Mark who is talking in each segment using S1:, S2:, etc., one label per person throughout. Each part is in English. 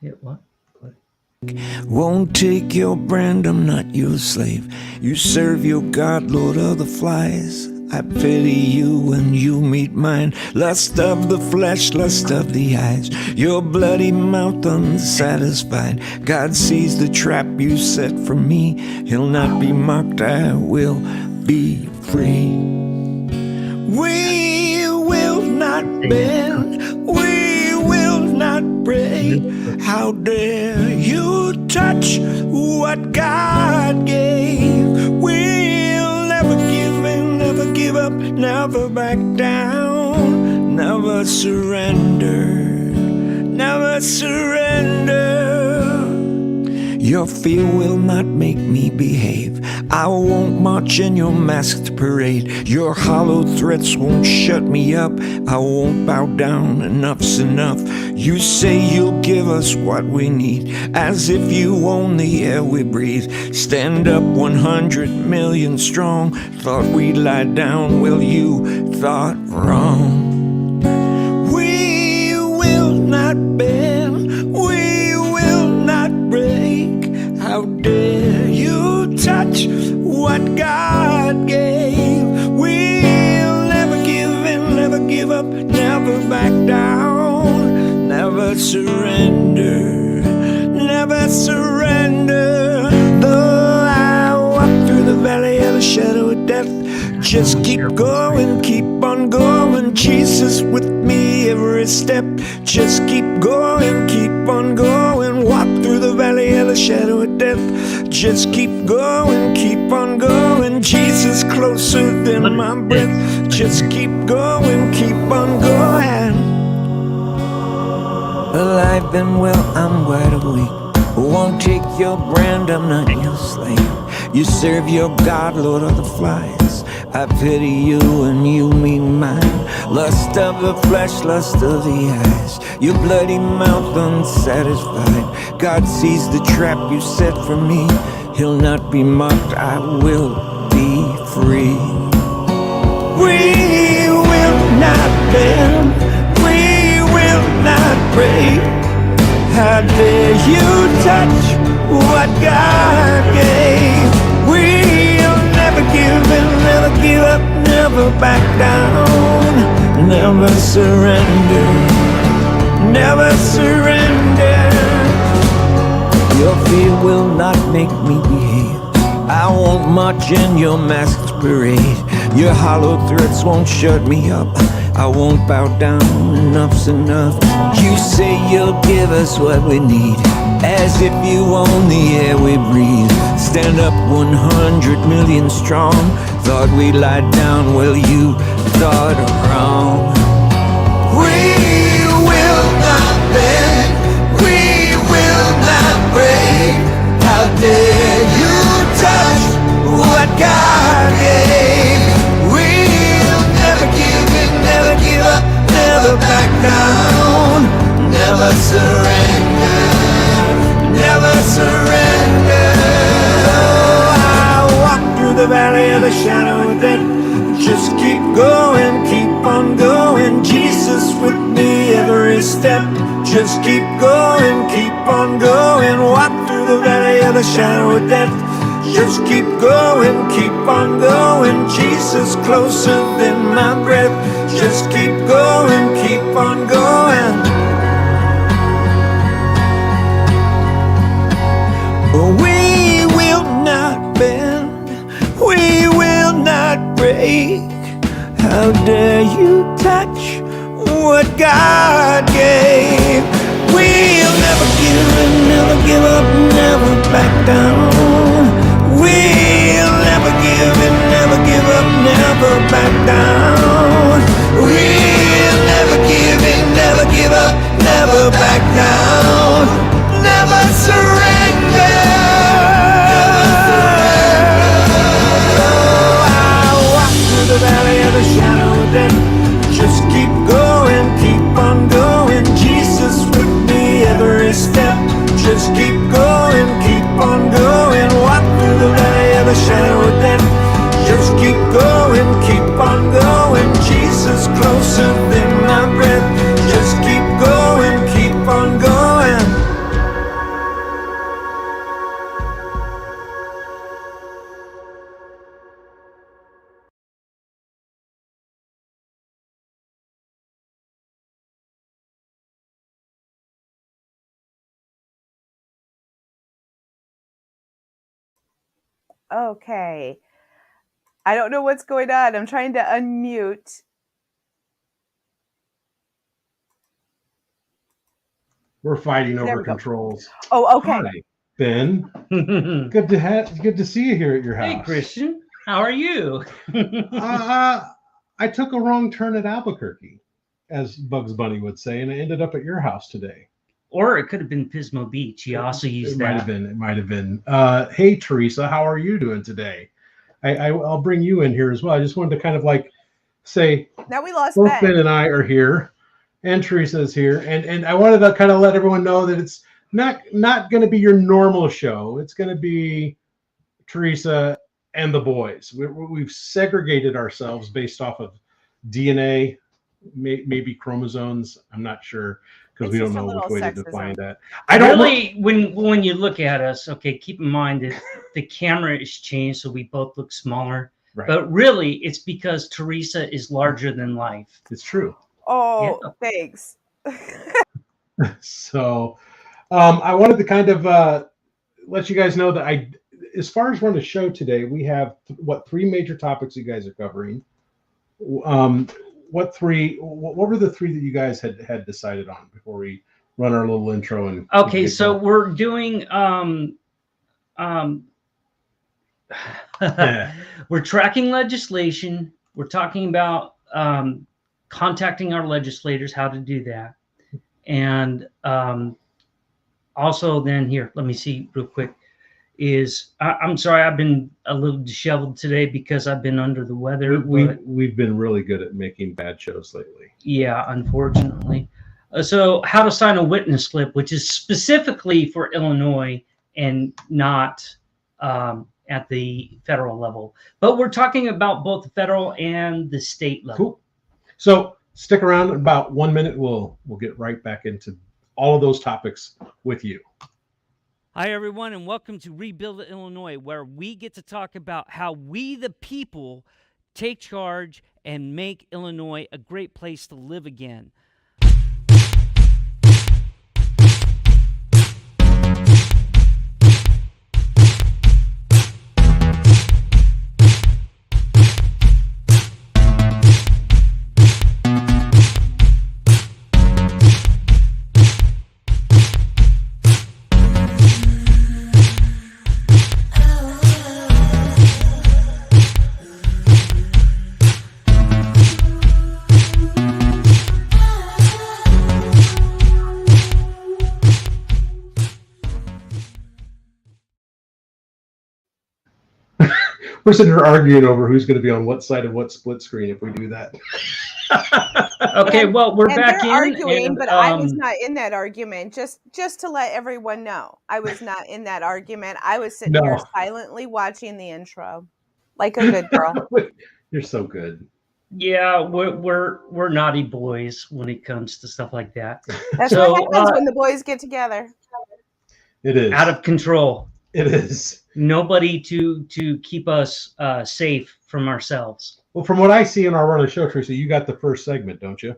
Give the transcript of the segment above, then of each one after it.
S1: Hit what? Play.
S2: Won't take your brand, I'm not your slave. You serve your God, Lord of the flies. I pity you when you meet mine. Lust of the flesh, lust of the eyes. Your bloody mouth unsatisfied. God sees the trap you set for me. He'll not be mocked, I will be free. We will not bend, we will not break. How dare you touch what God gave? We'll never give in, never give up, never back down, never surrender, never surrender. Your fear will not make me behave. I won't march in your masked parade. Your hollow threats won't shut me up. I won't bow down, enough's enough. You say you'll give us what we need, as if you own the air we breathe. Stand up 100 million strong. Thought we'd lie down, well you thought wrong. We will not bend, we will not break. How dare you touch what God gave? We'll never give in, never give up, never back down, never surrender, never surrender. Though I walk through the valley of the shadow of death, just keep going, keep on going. Jesus with me every step. Just keep going, keep on going. Walk through the valley of the shadow of death. Just keep going, keep on going. Jesus closer than my breath. Just keep going, keep on going. Alive and well, I'm wide awake. Won't take your brand, I'm not your slave. You serve your God, Lord of the flies. I pity you and you meet mine. Lust of the flesh, lust of the eyes. Your bloody mouth unsatisfied. God sees the trap you set for me. He'll not be mocked, I will be free. We will not bend, we will not break. How dare you touch what God gave? We'll never give in, never give up, never back down, never surrender, never surrender. Your fear will not make me behave. I won't march in your masked parade. Your hollow threats won't shut me up. I won't bow down, enough's enough. You say you'll give us what we need, as if you own the air we breathe. Stand up 100 million strong. Thought we'd lie down, well you thought wrong. We will not bend, we will not break. How dare you touch what God gave? We'll never give in, never give up, never back down, never surrender, never surrender. I walk through the valley of the shadow of death. Just keep going, keep on going. Jesus with me every step. Just keep going, keep on going. Walk through the valley of the shadow of death. Just keep going, keep on going. Jesus closer than my breath. Just keep going, keep on going. We will not bend, we will not break. How dare you touch what God gave? We'll never give in, never give up, never back down. We'll never give in, never give up, never back down. We'll never give in, never give up, never back down, never surrender. I walk through the valley of the shadow of death. Just keep going, keep on going. Jesus with me every step. Just keep going, keep on going. Walk through the valley of the shadow of death. Just keep going, keep on going. Jesus closer than my breath. Just keep going, keep on going.
S1: Okay. I don't know what's going on. I'm trying to unmute.
S3: We're fighting
S1: There
S3: over
S1: we go.
S3: controls.
S1: Oh, okay.
S3: Hi, Ben. Good to see you here at your house.
S4: Hey, Christian. How are you?
S3: I took a wrong turn at Albuquerque, as Bugs Bunny would say, and I ended up at your house today.
S4: Or it could have been Pismo Beach. You also used that.
S3: It might have been. Hey, Teresa, how are you doing today? I'll bring you in here as well. I just wanted to kind of like say,
S1: now we lost
S3: both Ben and I are here, and Teresa is here, and I wanted to kind of let everyone know that it's not going to be your normal show. It's going to be Teresa and the boys. We've segregated ourselves based off of DNA, maybe chromosomes. I'm not sure because we don't know which way to define that.
S4: I don't really when you look at us. Okay, keep in mind that the camera is changed, so we both look smaller. Right. But really, it's because Teresa is larger than life.
S3: It's true.
S1: Oh, yeah. Thanks.
S3: So, I wanted to kind of let you guys know that as far as running the show today, we have three major topics you guys are covering. What were the three that you guys had decided on before we run our little intro? And
S4: okay, so we're doing we're tracking legislation. We're talking about contacting our legislators, how to do that, and also then here, let me see real quick. I'm sorry, I've been a little disheveled today because I've been under the weather.
S3: We've been really good at making bad shows lately.
S4: Yeah, unfortunately. So how to sign a witness slip, which is specifically for Illinois and not at the federal level. But we're talking about both the federal and the state level.
S3: Cool. So stick around. In about 1 minute, we'll get right back into all of those topics with you.
S5: Hi, everyone, and welcome to Rebuild Illinois, where we get to talk about how we, the people, take charge and make Illinois a great place to live again.
S3: We're sitting here arguing over who's going to be on what side of what split screen if we do that.
S4: Okay, well, we're back
S1: in. Arguing, but I was not in that argument. Just to let everyone know, I was not in that argument. I was sitting here silently watching the intro, like a good girl.
S3: You're so good.
S4: Yeah, we're naughty boys when it comes to stuff like that.
S1: That's what happens when the boys get together.
S3: It is
S4: out of control.
S3: It is.
S4: Nobody to keep us safe from ourselves.
S3: Well, from what I see in our run of show, Teresa, you got the first segment, don't you?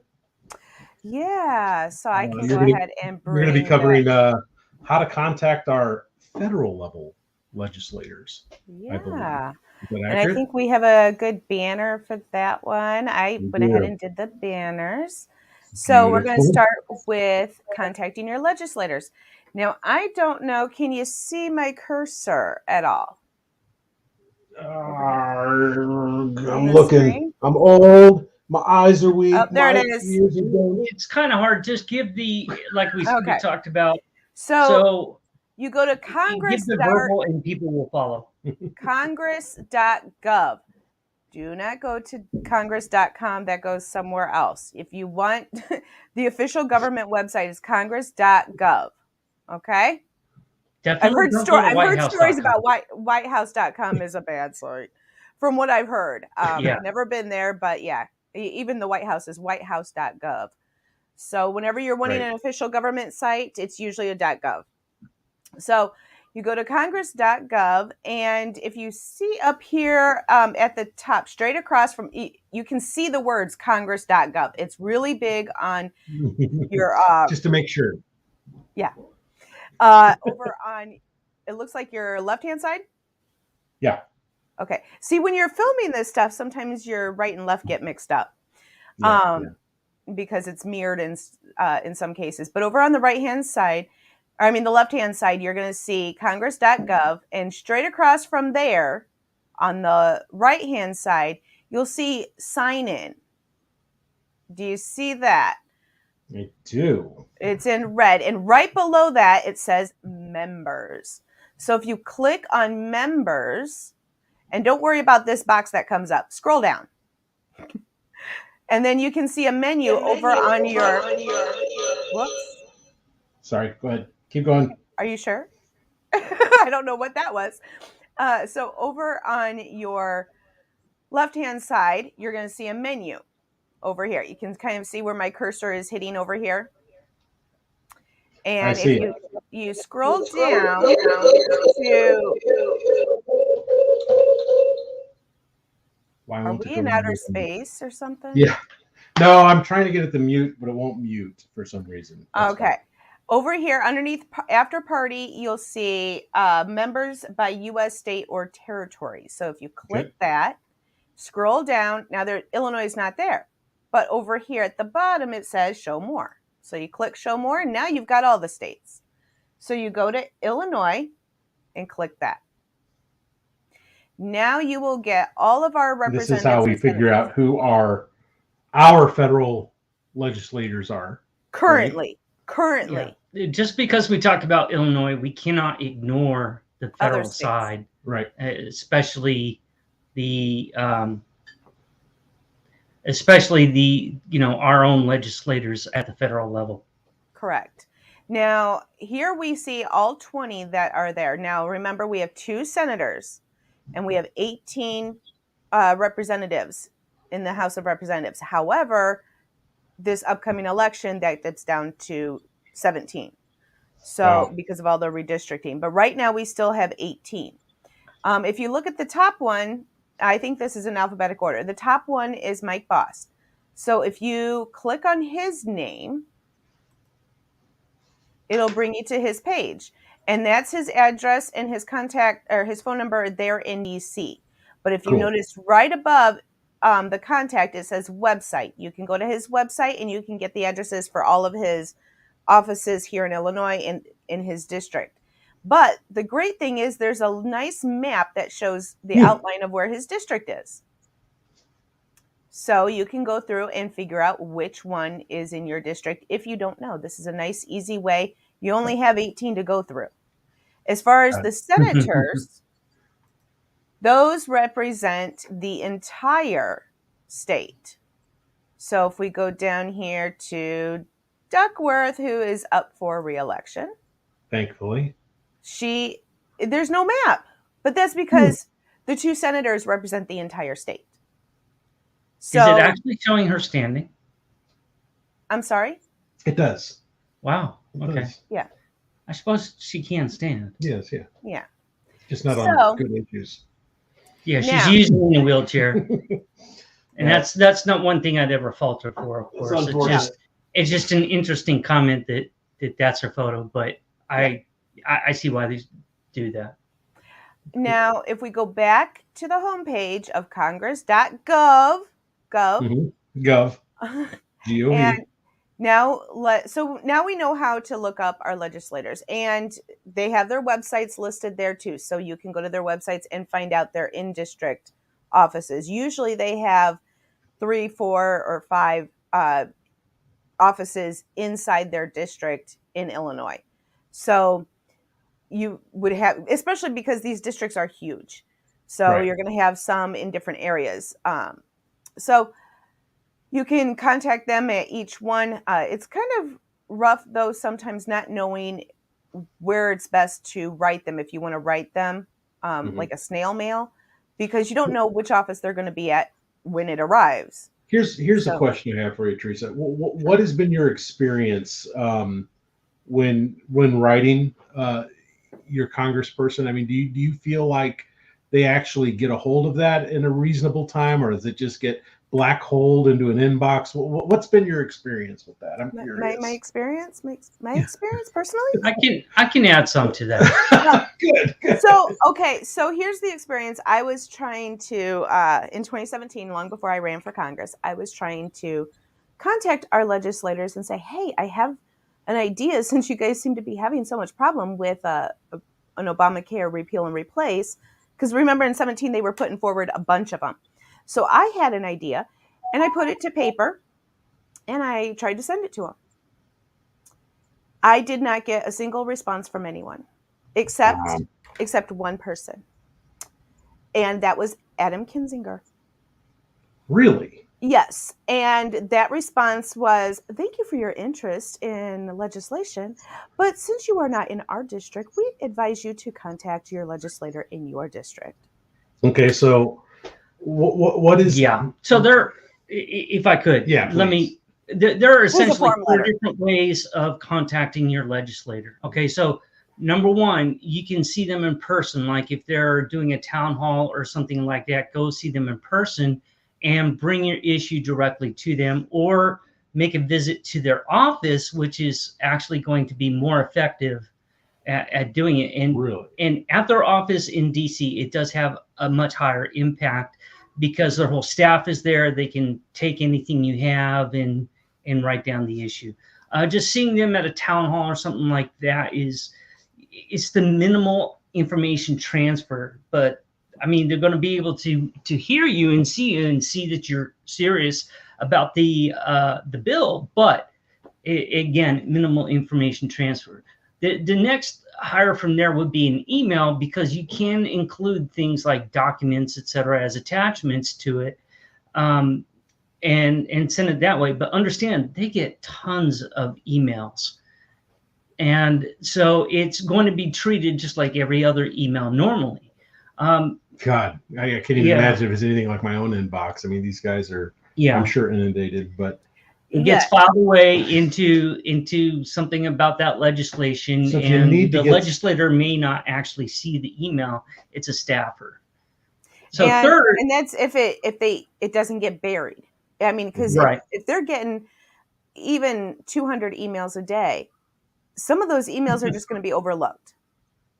S1: Yeah, so I can go ahead and bring.
S3: We're going to be covering how to contact our federal level legislators.
S1: Yeah, and I think we have a good banner for that one. I went ahead and did the banners. So we're going to start with contacting your legislators. Now, I don't know, can you see my cursor at all?
S3: I'm looking. Screen? I'm old. My eyes are weak.
S1: Oh, there it is.
S4: It's kind of hard. Just give like we talked about.
S1: So you go to Congress.
S4: Give the verbal and people will follow.
S1: Congress.gov. Do not go to congress.com. That goes somewhere else. If you want, the official government website is congress.gov. Okay.
S4: Definitely
S1: I've heard stories about whitehouse.com is a bad site from what I've heard. I've never been there, but yeah, even the White House is whitehouse.gov. So whenever you're wanting an official government site, it's usually a .gov. So you go to congress.gov, and if you see up here at the top, straight across from, you can see the words congress.gov. It's really big on your...
S3: just to make sure.
S1: Yeah. Over on, it looks like your left-hand side.
S3: Yeah.
S1: Okay. See, when you're filming this stuff, sometimes your right and left get mixed up.
S3: Yeah,
S1: Because it's mirrored in some cases. But over on the right-hand side, or I mean the left-hand side, you're going to see congress.gov, and straight across from there, on the right-hand side, you'll see sign in. Do you see that?
S3: I do.
S1: It's in red, and right below that, it says members. So if you click on members, and don't worry about this box that comes up, scroll down. And then you can see a menu over on your. Whoops.
S3: Sorry, go ahead. Keep going.
S1: Are you sure? I don't know what that was. So over on your left-hand side, you're going to see a menu over here. You can kind of see where my cursor is hitting over here. And if you scroll down to. Are we in outer space or something?
S3: Yeah. No, I'm trying to get it to mute, but it won't mute for some reason.
S1: That's okay. Fine. Over here, underneath after party, you'll see members by U.S., state, or territory. So if you click that, scroll down. Now, Illinois is not there. But over here at the bottom, it says show more. So you click show more, and now you've got all the states. So you go to Illinois and click that. Now you will get all of our representatives.
S3: This is how we figure out who our federal legislators are.
S1: Currently.
S3: Right?
S1: Currently.
S4: Yeah. Just because we talked about Illinois, we cannot ignore the federal side.
S3: Right.
S4: Especially the our own legislators at the federal level.
S1: Correct. Now, here we see all 20 that are there. Now, remember, we have 2 senators and we have 18 representatives in the House of Representatives. However, this upcoming election, that's down to 17. So because of all the redistricting. But right now, we still have 18. If you look at the top one, I think this is in alphabetical order. The top one is Mike Boss. So if you click on his name, it'll bring you to his page. And that's his address and his contact or his phone number there in DC. But if you notice right above the contact, it says website. You can go to his website and you can get the addresses for all of his offices here in Illinois and in his district. But the great thing is there's a nice map that shows the outline of where his district is. So you can go through and figure out which one is in your district if you don't know. This is a nice, easy way. You only have 18 to go through. As far as the senators, those represent the entire state. So if we go down here to Duckworth, who is up for re-election.
S3: Thankfully.
S1: There's no map, but that's because the 2 senators represent the entire state. So,
S4: is it actually showing her standing?
S1: I'm sorry?
S3: It does.
S4: Wow. Okay.
S1: Yeah.
S4: I suppose she can stand.
S3: Yes, yeah.
S1: Yeah.
S3: Just not on good issues.
S4: Yeah, she's usually in a wheelchair. And that's not one thing I'd ever fault her for, of course. It's just an interesting comment that's her photo, but I see why they do that.
S1: Now, if we go back to the homepage of congress.gov,
S3: Gov. G-O-V.
S1: And now we know how to look up our legislators, and they have their websites listed there too. So you can go to their websites and find out their in-district offices. Usually they have 3, 4, or 5 offices inside their district in Illinois. So you would have, especially because these districts are huge. So you're going to have some in different areas. So you can contact them at each one. It's kind of rough, though, sometimes not knowing where it's best to write them if you want to write them like a snail mail, because you don't know which office they're going to be at when it arrives.
S3: Here's a question I have for you, Teresa. What has been your experience when writing your congressperson? I mean, do you feel like they actually get a hold of that in a reasonable time, or does it just get black hole into an inbox? What's been your experience with that? I'm curious.
S1: My experience personally.
S4: I can add some to that.
S3: Good.
S1: So here's the experience. I was trying to in 2017, long before I ran for Congress, I was trying to contact our legislators and say, hey, I have an idea, since you guys seem to be having so much problem with an Obamacare repeal and replace, because remember in 17 they were putting forward a bunch of them. So I had an idea, and I put it to paper, and I tried to send it to them. I did not get a single response from anyone, except one person, and that was Adam Kinzinger.
S3: Really?
S1: Yes, and that response was, thank you for your interest in legislation, but since you are not in our district, we advise you to contact your legislator in your district.
S3: Okay, so what is...
S4: Yeah, so there, if I could, let me, there are essentially 4 different ways of contacting your legislator. Okay, so number one, you can see them in person. Like if they're doing a town hall or something like that, go see them in person and bring your issue directly to them, or make a visit to their office, which is actually going to be more effective at doing it. And, and at their office in DC, it does have a much higher impact because their whole staff is there. They can take anything you have and write down the issue. Just seeing them at a town hall or something like that it's the minimal information transfer, but I mean, they're going to be able to hear you and see that you're serious about the bill. But again, minimal information transfer. The next higher from there would be an email, because you can include things like documents, etc., as attachments to it, and send it that way. But understand, they get tons of emails. And so it's going to be treated just like every other email normally.
S3: God, I can't even imagine if it's anything like my own inbox. I mean, these guys are, I'm sure, inundated, but
S4: it gets filed away into something about that legislation, so and the legislator may not actually see the email. It's a staffer. So
S1: and that's if it doesn't get buried. I mean, because if they're getting even 200 emails a day, some of those emails are just going to be overlooked.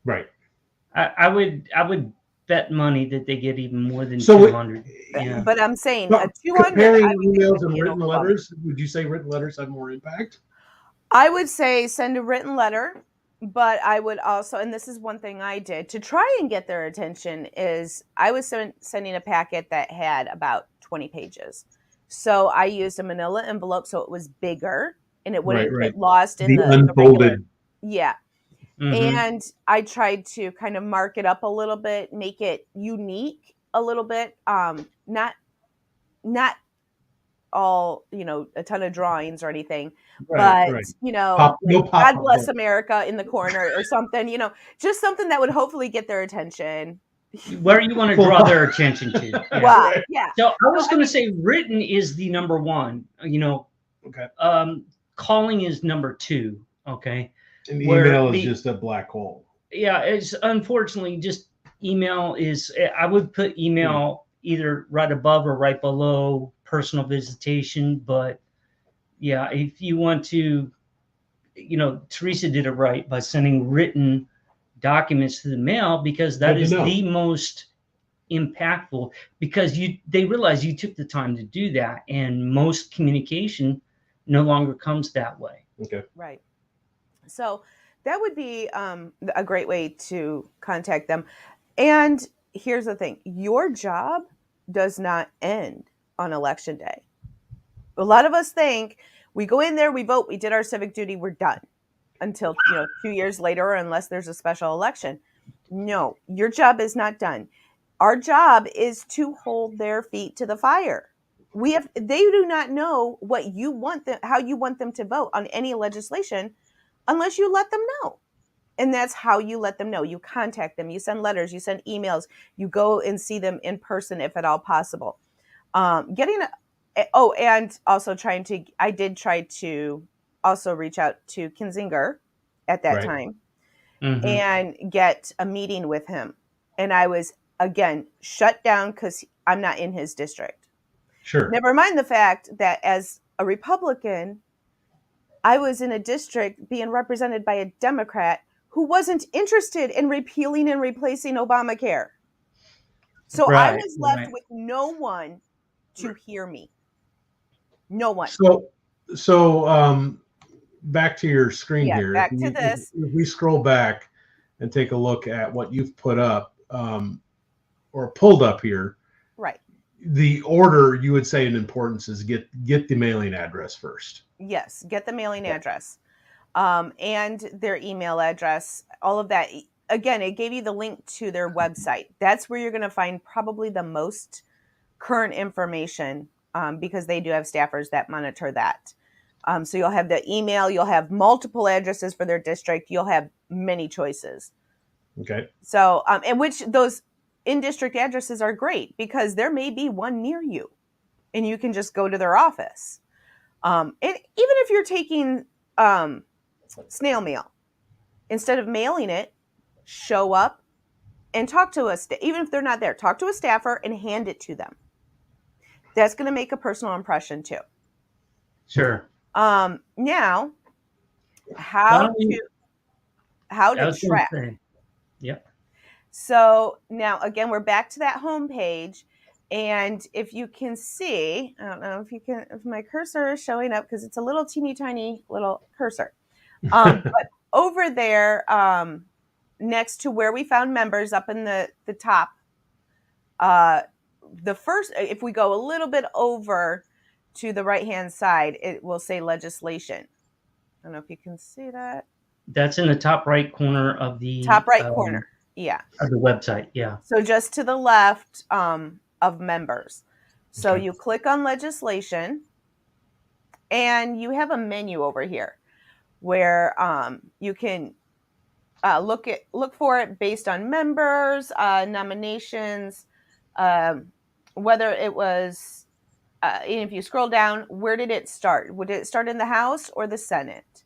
S3: Right.
S4: I would bet money that they get even more than 200.
S1: But I'm saying 200.
S3: Comparing emails and written letters, would you say written letters have more impact?
S1: I would say send a written letter, but I would also, and this is one thing I did to try and get their attention, is I was sending a packet that had about 20 pages. So I used a manila envelope so it was bigger and it wouldn't get lost in the
S3: unfolded.
S1: And I tried to kind of mark it up a little bit, make it unique a little bit. Not all, a ton of drawings or anything, but God bless America in the corner or something, just something that would hopefully get their attention.
S4: Where you want to draw their attention to.
S1: Wow. Yeah.
S4: So I was going to say written is the number one, calling is number two. Okay.
S3: And email is just a black hole.
S4: Yeah, it's unfortunately just email is. I would put email either right above or right below personal visitation. But yeah, if you want to, Teresa did it right by sending written documents to the mail, because that is the most impactful, because they realize you took the time to do that, and most communication no longer comes that way.
S3: Okay.
S1: Right. So that would be a great way to contact them. And here's the thing. Your job does not end on election day. A lot of us think we go in there, we vote, we did our civic duty, we're done until 2 years later, or unless there's a special election. No, your job is not done. Our job is to hold their feet to the fire. They do not know what you want them, how you want them to vote on any legislation, unless you let them know. And that's how you let them know. You contact them, you send letters, you send emails, you go and see them in person if at all possible. And also I did try to also reach out to Kinzinger at that time and get a meeting with him. And I was, again, shut down because I'm not in his district.
S3: Sure.
S1: Never mind the fact that as a Republican, I was in a district being represented by a Democrat who wasn't interested in repealing and replacing Obamacare. So I was left with no one to hear me. No one.
S3: So back to your screen here.
S1: Back to this.
S3: If we scroll back and take a look at what you've put up or pulled up here.
S1: Right.
S3: The order you would say in importance is get the mailing address first.
S1: Yes, get the mailing address and their email address, all of that. Again, it gave you the link to their website. That's where you're going to find probably the most current information because they do have staffers that monitor that. So you'll have the email, you'll have multiple addresses for their district, you'll have many choices.
S3: Okay.
S1: So, and which those in-district addresses are great because there may be one near you and you can just go to their office. And even if you're taking snail mail, instead of mailing it, show up and talk to us. Even if they're not there, talk to a staffer and hand it to them. That's going to make a personal impression too.
S4: Sure.
S1: Now, how to track.
S4: Yep.
S1: So now again, we're back to that home page. And if you can see, I don't know if my cursor is showing up because it's a little teeny tiny little cursor. But over there, next to where we found members up in the top, the first, if we go a little bit over to the right-hand side, it will say legislation. I don't know if you can see that.
S4: That's in the top right corner of the
S1: top right corner. Yeah.
S4: Of the website. Yeah.
S1: So just to the left of members. So you click on legislation and you have a menu over here where you can look for it based on members, nominations, whether it was, if you scroll down, where did it start? Would it start in the House or the Senate?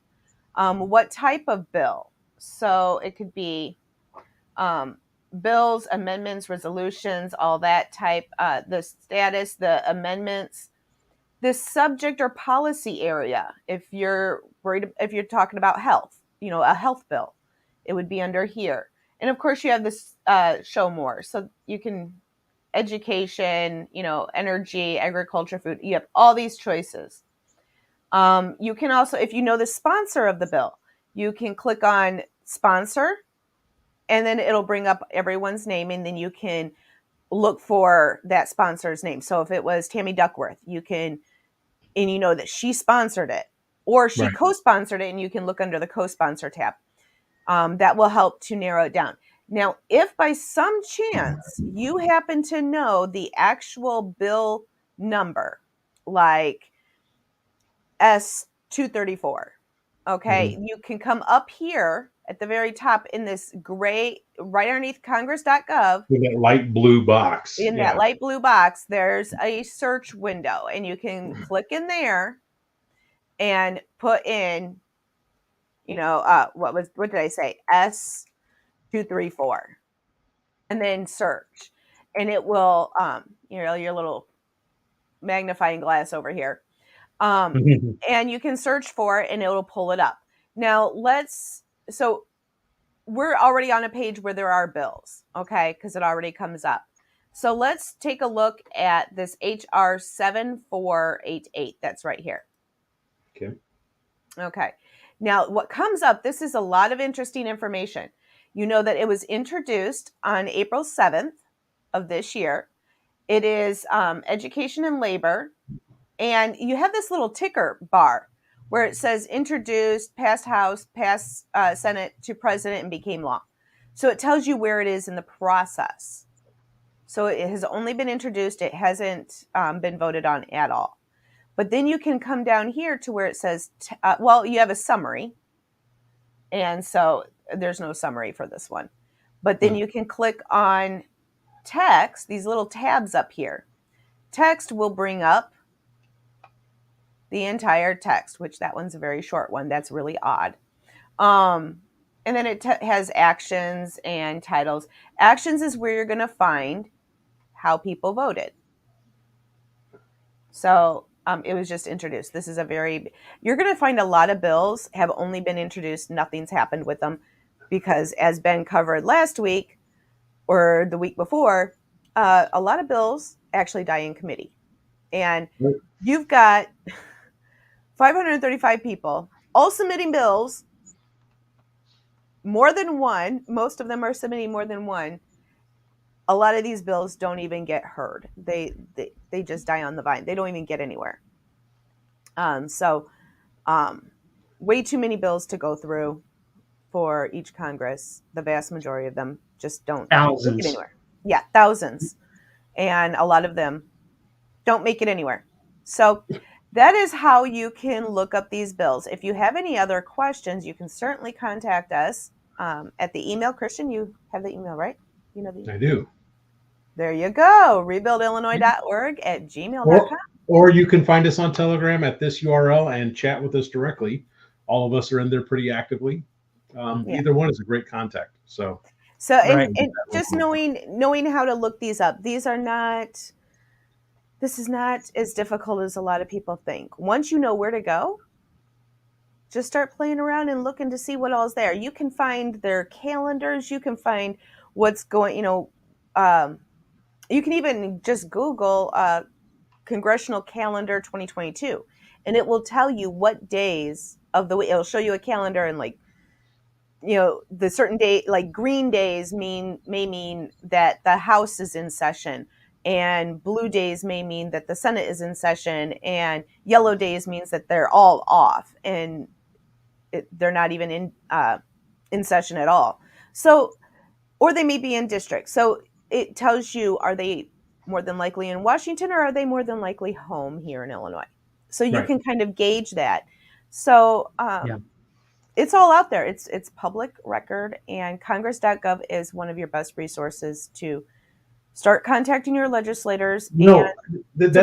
S1: What type of bill? So it could be bills, amendments, resolutions, all that type, the status, the amendments, the subject or policy area. If you're talking about health, a health bill, it would be under here. And of course you have this show more. So you can education, energy, agriculture, food, you have all these choices. You can also, if you know the sponsor of the bill, you can click on sponsor and then it'll bring up everyone's name and then you can look for that sponsor's name. So if it was Tammy Duckworth, you can, and you know that she sponsored it or she co-sponsored it and you can look under the co-sponsor tab. That will help to narrow it down. Now, if by some chance you happen to know the actual bill number, like S234, okay, you can come up here at the very top in this gray, right underneath congress.gov.
S3: In that light blue box.
S1: In that light blue box, there's a search window, and you can click in there and put in, what did I say? S234. And then search. And it will, your little magnifying glass over here. And you can search for it and it will pull it up. Now so we're already on a page where there are bills, okay? Because it already comes up. So let's take a look at this HR 7488 that's right here. Okay. Now what comes up, this is a lot of interesting information. You know that it was introduced on April 7th of this year. It is education and labor. And you have this little ticker bar where it says introduced, passed House, passed Senate to President and became law. So it tells you where it is in the process. So it has only been introduced. It hasn't been voted on at all. But then you can come down here to where it says, you have a summary. And so there's no summary for this one. But then you can click on text, these little tabs up here. Text will bring up the entire text, which that one's a very short one. That's really odd. And then it has actions and titles. Actions is where you're going to find how people voted. So it was just introduced. This is you're going to find a lot of bills have only been introduced. Nothing's happened with them because, as Ben covered last week or the week before, a lot of bills actually die in committee. And you've got 535 people all submitting bills, more than one. Most of them are submitting more than one. A lot of these bills don't even get heard. They just die on the vine. They don't even get anywhere. Way too many bills to go through for each Congress. The vast majority of them just don't
S4: Thousands.
S1: make it anywhere. Yeah, thousands. And a lot of them don't make it anywhere. So that is how you can look up these bills. If you have any other questions, you can certainly contact us at the email. Christian, you have the email, right? You know the email.
S3: I do.
S1: There you go. rebuildillinois.org at gmail.com.
S3: Or you can find us on Telegram at this URL and chat with us directly. All of us are in there pretty actively. Either one is a great contact. So
S1: and just knowing how to look these up. This is not as difficult as a lot of people think. Once you know where to go, just start playing around and looking to see what all's there. You can find their calendars. You can find what's going, you can even just Google Congressional Calendar 2022, and it will tell you what days of the week. It'll show you a calendar, and the certain day, like green days may mean that the House is in session, and blue days may mean that the Senate is in session, and yellow days means that they're all off and they're not even in session at all. So, or they may be in district. So it tells you, are they more than likely in Washington, or are they more than likely home here in Illinois? So you can kind of gauge that. So it's all out there. It's public record, and congress.gov is one of your best resources to start contacting your legislators to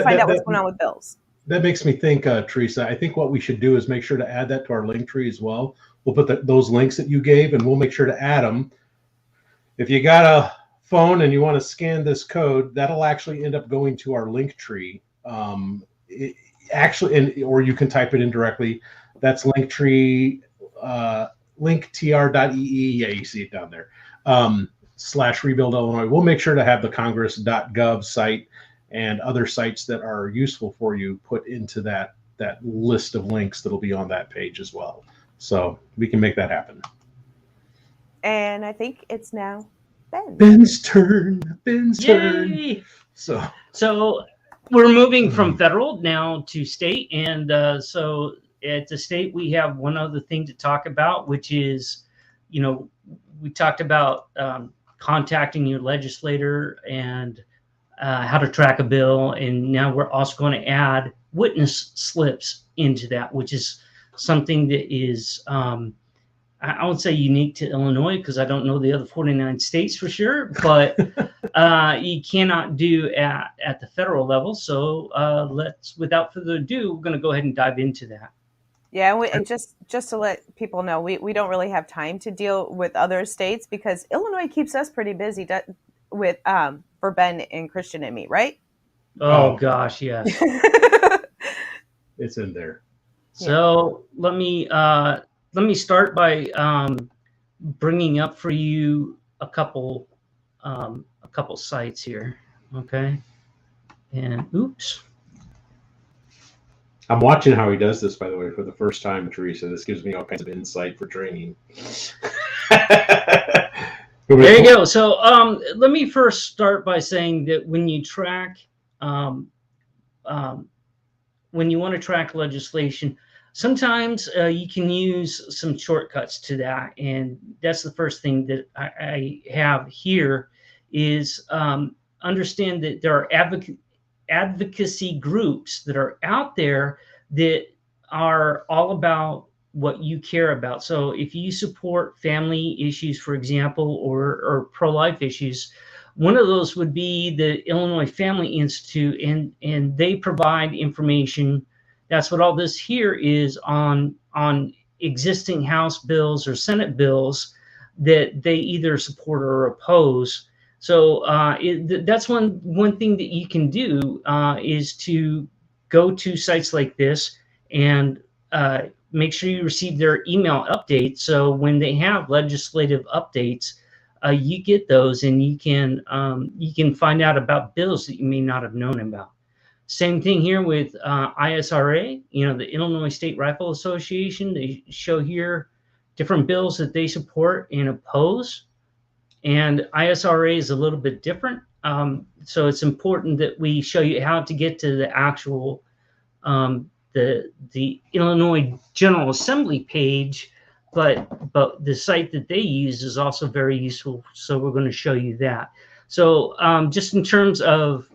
S1: find out what's going on with bills.
S3: That makes me think, Teresa, I think what we should do is make sure to add that to our link tree as well. We'll put those links that you gave, and we'll make sure to add them. If you got a phone and you want to scan this code, that'll actually end up going to our link tree. Or you can type it in directly. That's linktree, linktr.ee. Yeah, you see it down there. /Rebuild Illinois. We'll make sure to have the congress.gov site and other sites that are useful for you put into that list of links that'll be on that page as well. So we can make that happen.
S1: And I think it's now
S3: Ben's turn.
S4: So we're moving from federal now to state, and so at the state we have one other thing to talk about, which is, we talked about contacting your legislator and how to track a bill, and now we're also going to add witness slips into that, which is something that is I would say unique to Illinois, because I don't know the other 49 states for sure, but you cannot do at the federal level. So without further ado, we're going to go ahead and dive into that.
S1: Yeah, and just to let people know, we don't really have time to deal with other states because Illinois keeps us pretty busy with for Ben and Christian and me, right?
S4: Oh gosh, yes.
S3: It's in there.
S4: So let me start by bringing up for you a couple sites here. Okay, and oops.
S3: I'm watching how he does this, by the way, for the first time, Teresa. This gives me all kinds of insight for training.
S4: There you go. So let me first start by saying that when you track, when you want to track legislation, sometimes you can use some shortcuts to that. And that's the first thing that I have here is understand that there are advocacy groups that are out there that are all about what you care about. So if you support family issues, for example, or pro-life issues, one of those would be the Illinois Family Institute, and they provide information. That's what all this here is on existing House bills or Senate bills that they either support or oppose. So that's one thing that you can do is to go to sites like this and make sure you receive their email updates. So when they have legislative updates, you get those, and you can find out about bills that you may not have known about. Same thing here with ISRA, the Illinois State Rifle Association. They show here different bills that they support and oppose. And ISRA is a little bit different. So it's important that we show you how to get to the actual, the Illinois General Assembly page, but the site that they use is also very useful. So we're going to show you that. So just in terms of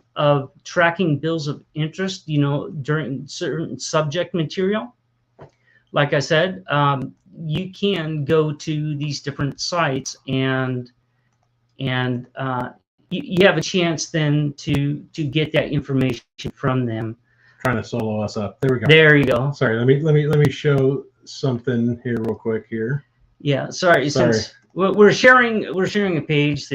S4: tracking bills of interest, during certain subject material, like I said, you can go to these different sites and you have a chance then to get that information from them.
S3: Trying to solo us up. There we go.
S4: There you go.
S3: Sorry, let me show something here real quick here.
S4: Yeah, sorry. Since we're sharing a page,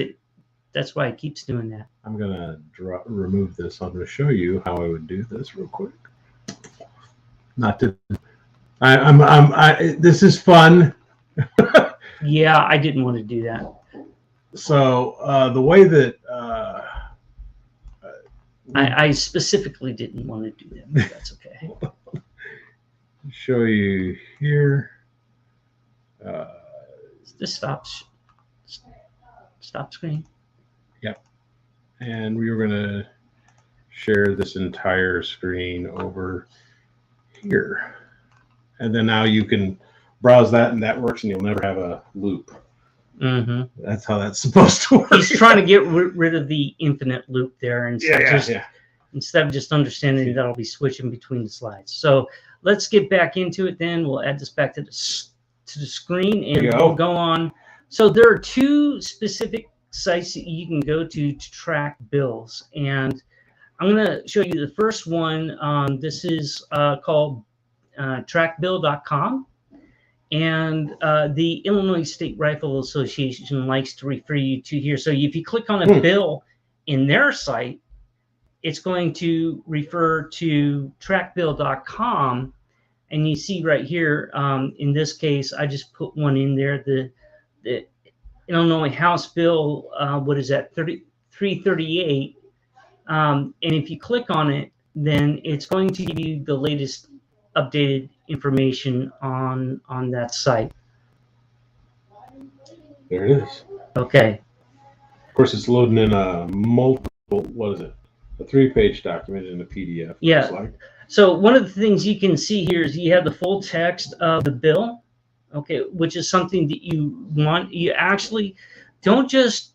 S4: that's why it keeps doing that.
S3: I'm gonna remove this. I'm gonna show you how I would do this real quick. Not to. This is fun.
S4: Yeah, I didn't want to do that.
S3: So the way that
S4: I specifically didn't want to do that, but that's okay.
S3: Show you here.
S4: This stop screen.
S3: Yep. And we were going to share this entire screen over here. And then now you can browse that, and that works, and you'll never have a loop.
S4: Mm-hmm.
S3: That's how that's supposed to work.
S4: He's trying to get rid of the infinite loop there, and instead of just understanding that I'll be switching between the slides. So let's get back into it. Then we'll add this back to the screen, and we'll go on. So there are two specific sites that you can go to track bills, and I'm going to show you the first one. This is called trackbill.com. And the Illinois State Rifle Association likes to refer you to here. So if you click on a bill in their site, it's going to refer to trackbill.com. And you see right here, in this case, I just put one in there, the Illinois House Bill, 338. And if you click on it, then it's going to give you the latest updated information on that site.
S3: There it is.
S4: Okay.
S3: Of course, it's loading in a multiple, what is it? A 3-page document in a PDF.
S4: Yeah. Like. So one of the things you can see here is you have the full text of the bill, okay, which is something that you want. You actually don't just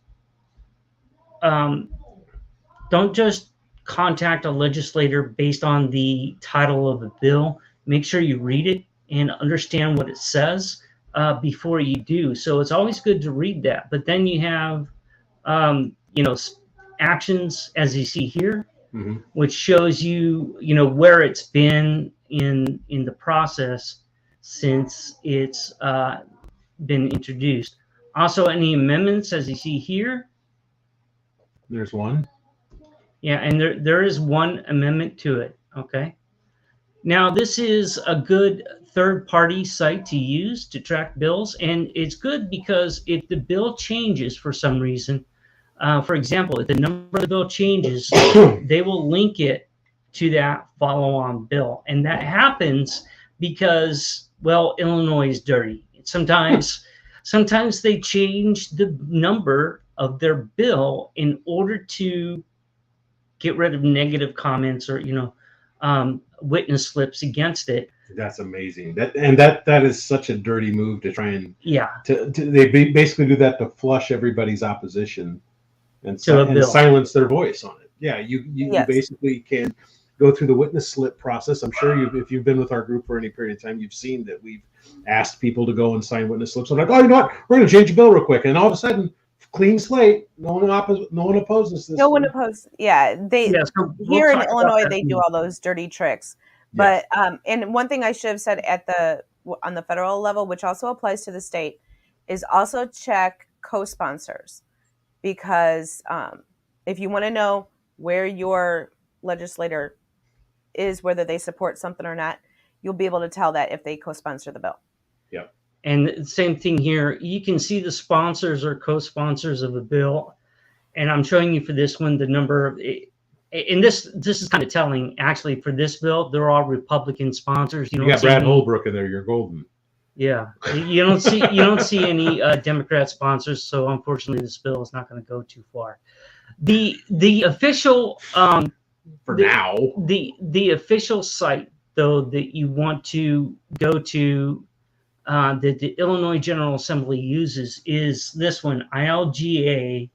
S4: contact a legislator based on the title of the bill. Make sure you read it and understand what it says before you do. So it's always good to read that. But then you have, actions, as you see here, which shows you, where it's been in the process since it's been introduced. Also, any amendments, as you see here.
S3: There's one.
S4: Yeah, and there is one amendment to it. Okay. Now, this is a good third-party site to use to track bills, and it's good because if the bill changes for some reason, for example, if the number of the bill changes, they will link it to that follow-on bill, and that happens because, well, Illinois is dirty. Sometimes they change the number of their bill in order to get rid of negative comments or witness slips against it.
S3: That's amazing. That is such a dirty move to try and they basically do that to flush everybody's opposition and silence their voice on it. Yeah, you basically can go through the witness slip process. I'm sure if you've been with our group for any period of time, you've seen that we've asked people to go and sign witness slips. I'm like, oh, you know what? We're going to change the bill real quick, and all of a sudden, clean slate. No one opposes this.
S1: No one opposes. Yeah, so here in Illinois they do all those dirty tricks. But and one thing I should have said on the federal level, which also applies to the state, is also check co-sponsors, because if you want to know where your legislator is, whether they support something or not, you'll be able to tell that if they co-sponsor the bill.
S3: Yep.
S4: And same thing here. You can see the sponsors or co-sponsors of a bill. And I'm showing you for this one the number of, and this is kind of telling. Actually, for this bill, they're all Republican sponsors.
S3: You got Brad Holbrook in there. You're golden.
S4: Yeah, you don't see any Democrat sponsors. So unfortunately, this bill is not going to go too far. The official the official site though that you want to go to that the Illinois General Assembly uses is this one, ilga.gov.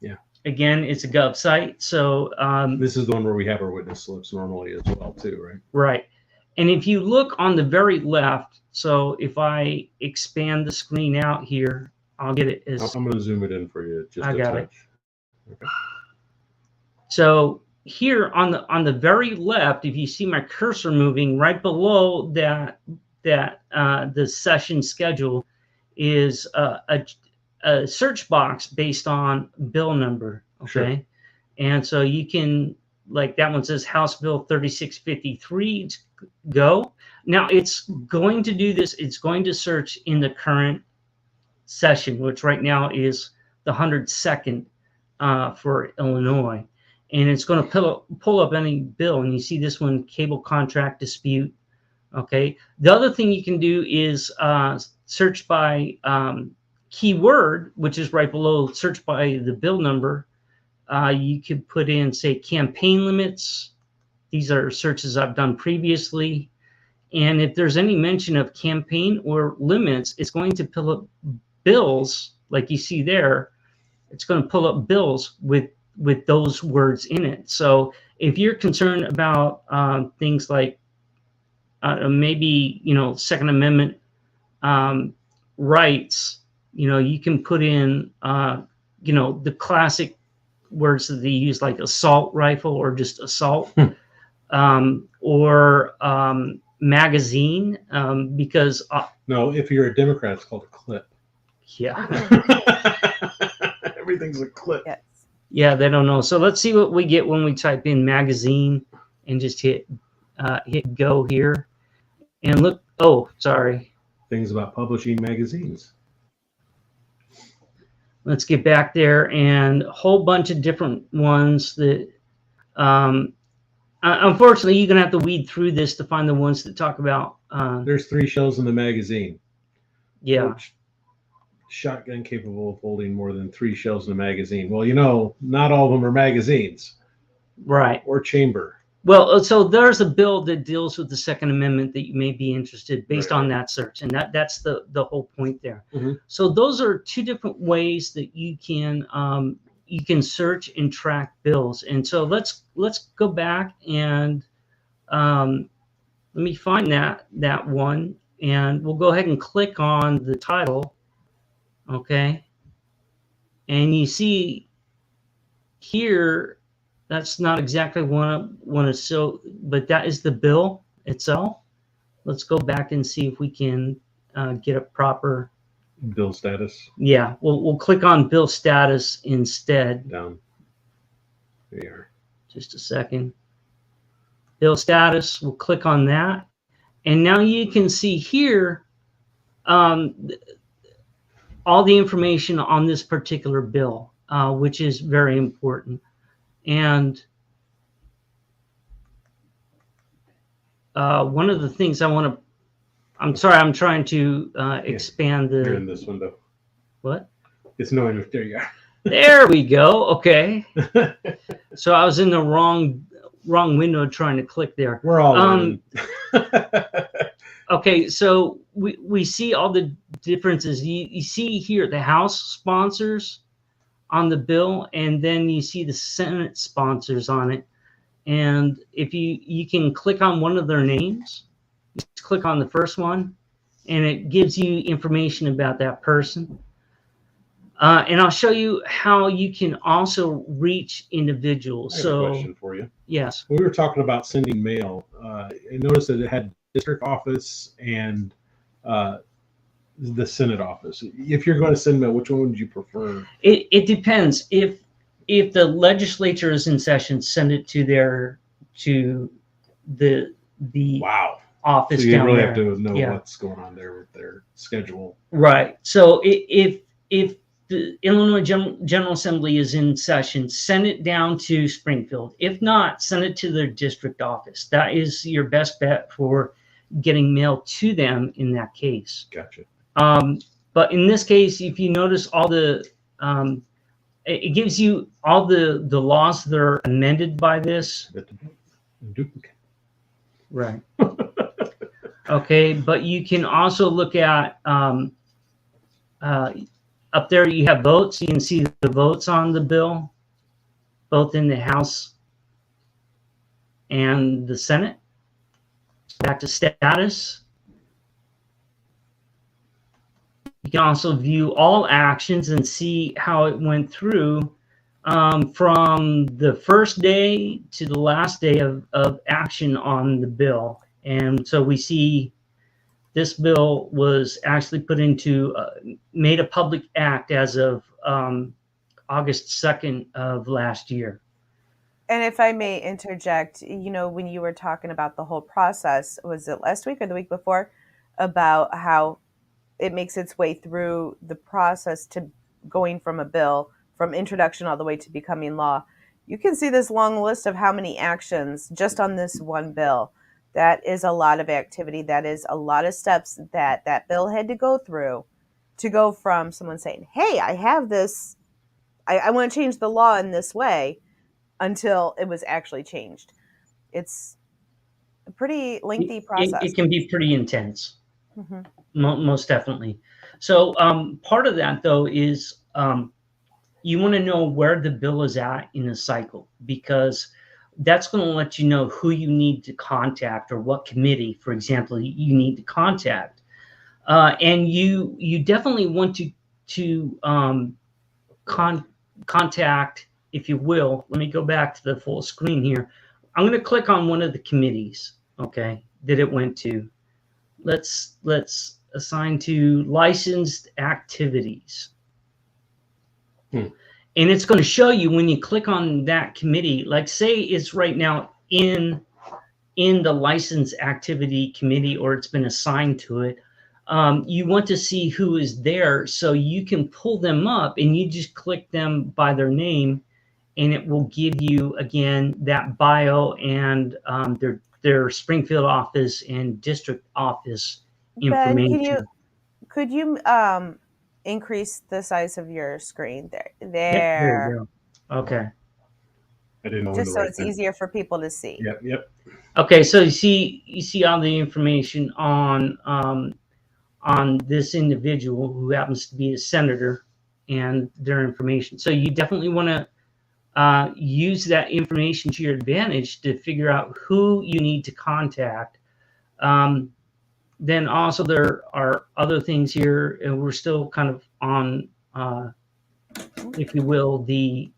S3: Yeah.
S4: Again, it's a gov site. So
S3: this is the one where we have our witness slips normally as well too, right?
S4: Right. And if you look on the very left, so if I expand the screen out here, I'll get it as...
S3: I'm going to zoom it in for you. Just
S4: I got
S3: touch.
S4: it.
S3: Okay.
S4: So here on the very left, if you see my cursor moving, right below that the session schedule is a search box based on bill number. Okay. Sure. And so you can, like that one says House Bill 3653, go. Now it's going to do this. It's going to search in the current session, which right now is the 102nd for Illinois. And it's going to pull up any bill. And you see this one, cable contract dispute. Okay. The other thing you can do is search by keyword, which is right below search by the bill number. You could put in, say, campaign limits. These are searches I've done previously. And if there's any mention of campaign or limits, it's going to pull up bills like you see there. It's going to pull up bills with those words in it. So if you're concerned about things like maybe, Second Amendment rights, you can put in, the classic words that they use, like assault rifle or just assault, or magazine, because...
S3: no, if you're a Democrat, it's called a clip.
S4: Yeah.
S3: Everything's a clip.
S1: Yes.
S4: Yeah, they don't know. So let's see what we get when we type in magazine and just hit go here. And look, oh, sorry.
S3: Things about publishing magazines.
S4: Let's get back there, and a whole bunch of different ones that, unfortunately, you're going to have to weed through this to find the ones that talk about.
S3: There's 3 shells in the magazine.
S4: Yeah.
S3: Shotgun capable of holding more than 3 shells in a magazine. Well, not all of them are magazines.
S4: Right.
S3: Or chamber.
S4: Well, so there's a bill that deals with the Second Amendment that you may be interested based on that search. And that's the whole point there. Mm-hmm. So those are 2 different ways that you can search and track bills. And so let's go back and let me find that one, and we'll go ahead and click on the title. Okay. And you see here, that's not exactly what I want to show, but that is the bill itself. Let's go back and see if we can get a proper
S3: bill status.
S4: Yeah, we'll click on bill status instead.
S3: Down. There you are.
S4: Just a second. Bill status, we'll click on that. And now you can see here all the information on this particular bill, which is very important. And one of the things I'm trying to expand the...
S3: You're in this window.
S4: What?
S3: It's no, there you are.
S4: There we go. Okay. So I was in the wrong window trying to click there.
S3: We're all
S4: Okay, so we see all the differences. You see here the House sponsors on the bill, and then you see the Senate sponsors on it. And if you can click on one of their names, just click on the first one, and it gives you information about that person. And I'll show you how you can also reach individuals.
S3: I have a question for you.
S4: Yes.
S3: When we were talking about sending mail, I noticed that it had district office and the Senate office. If you're going to send mail, which one would you prefer?
S4: It depends. If the legislature is in session, send it to their to the
S3: wow
S4: office.
S3: So you
S4: down
S3: really
S4: there.
S3: have to know
S4: Yeah.
S3: what's going on there with their schedule.
S4: Right. So if the Illinois General Assembly is in session, send it down to Springfield. If not, send it to their district office. That is your best bet for getting mail to them in that case.
S3: Gotcha.
S4: But in this case, if you notice all the, it gives you all the laws that are amended by this.
S3: Duplicate.
S4: Right. Okay, but you can also look at up there. You have votes. You can see the votes on the bill, both in the House and the Senate. Back to status. You can also view all actions and see how it went through from the first day to the last day of action on the bill. And so we see this bill was actually put into, made a public act as of August 2nd of last year.
S1: And if I may interject, you know, when you were talking about the whole process, was it last week or the week before, about how it makes its way through the process to going from a bill, from introduction all the way to becoming law. You can see this long list of how many actions just on this one bill. That is a lot of activity. That is a lot of steps that that bill had to go through to go from someone saying, hey, I have this, I want to change the law in this way, until it was actually changed. It's a pretty lengthy process.
S4: It can be pretty intense. Mm-hmm. Most definitely. So part of that, though, is you want to know where the bill is at in the cycle, because that's going to let you know who you need to contact or what committee, for example, you need to contact. And you definitely want to contact, if you will. Let me go back to the full screen here. I'm going to click on one of the committees, okay, that it went to. Let's assign to licensed activities. And it's going to show you when you click on that committee, like say it's right now in the license activity committee, or it's been assigned to it. You want to see who is there, so you can pull them up and you just click them by their name, and it will give you again that bio and their Springfield office and district office information.
S1: Ben, could you increase the size of your screen there?
S4: Yep, there you go. Okay.
S3: I didn't know.
S1: Just so it's easier for people to see.
S3: Yep.
S4: Okay, so you see all the information on this individual who happens to be a senator and their information. So you definitely want to use that information to your advantage to figure out who you need to contact. Then also there are other things here, and we're still kind of on, if you will, the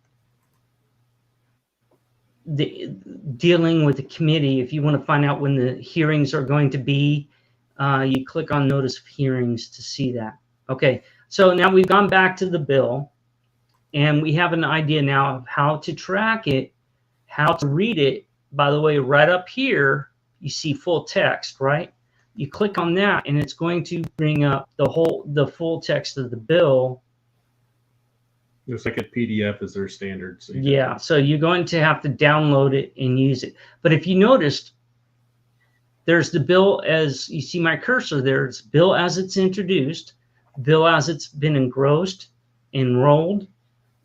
S4: dealing with the committee. If you want to find out when the hearings are going to be, you click on notice of hearings to see that. Okay, so now we've gone back to the bill, and we have an idea now of how to track it, how to read it. By the way, right up here, you see full text, right? You click on that, and it's going to bring up the full text of the bill.
S3: Looks like a PDF is their standard. So
S4: yeah, so you're going to have to download it and use it. But if you noticed, there's the bill as you see my cursor there. It's bill as it's introduced, bill as it's been engrossed, enrolled.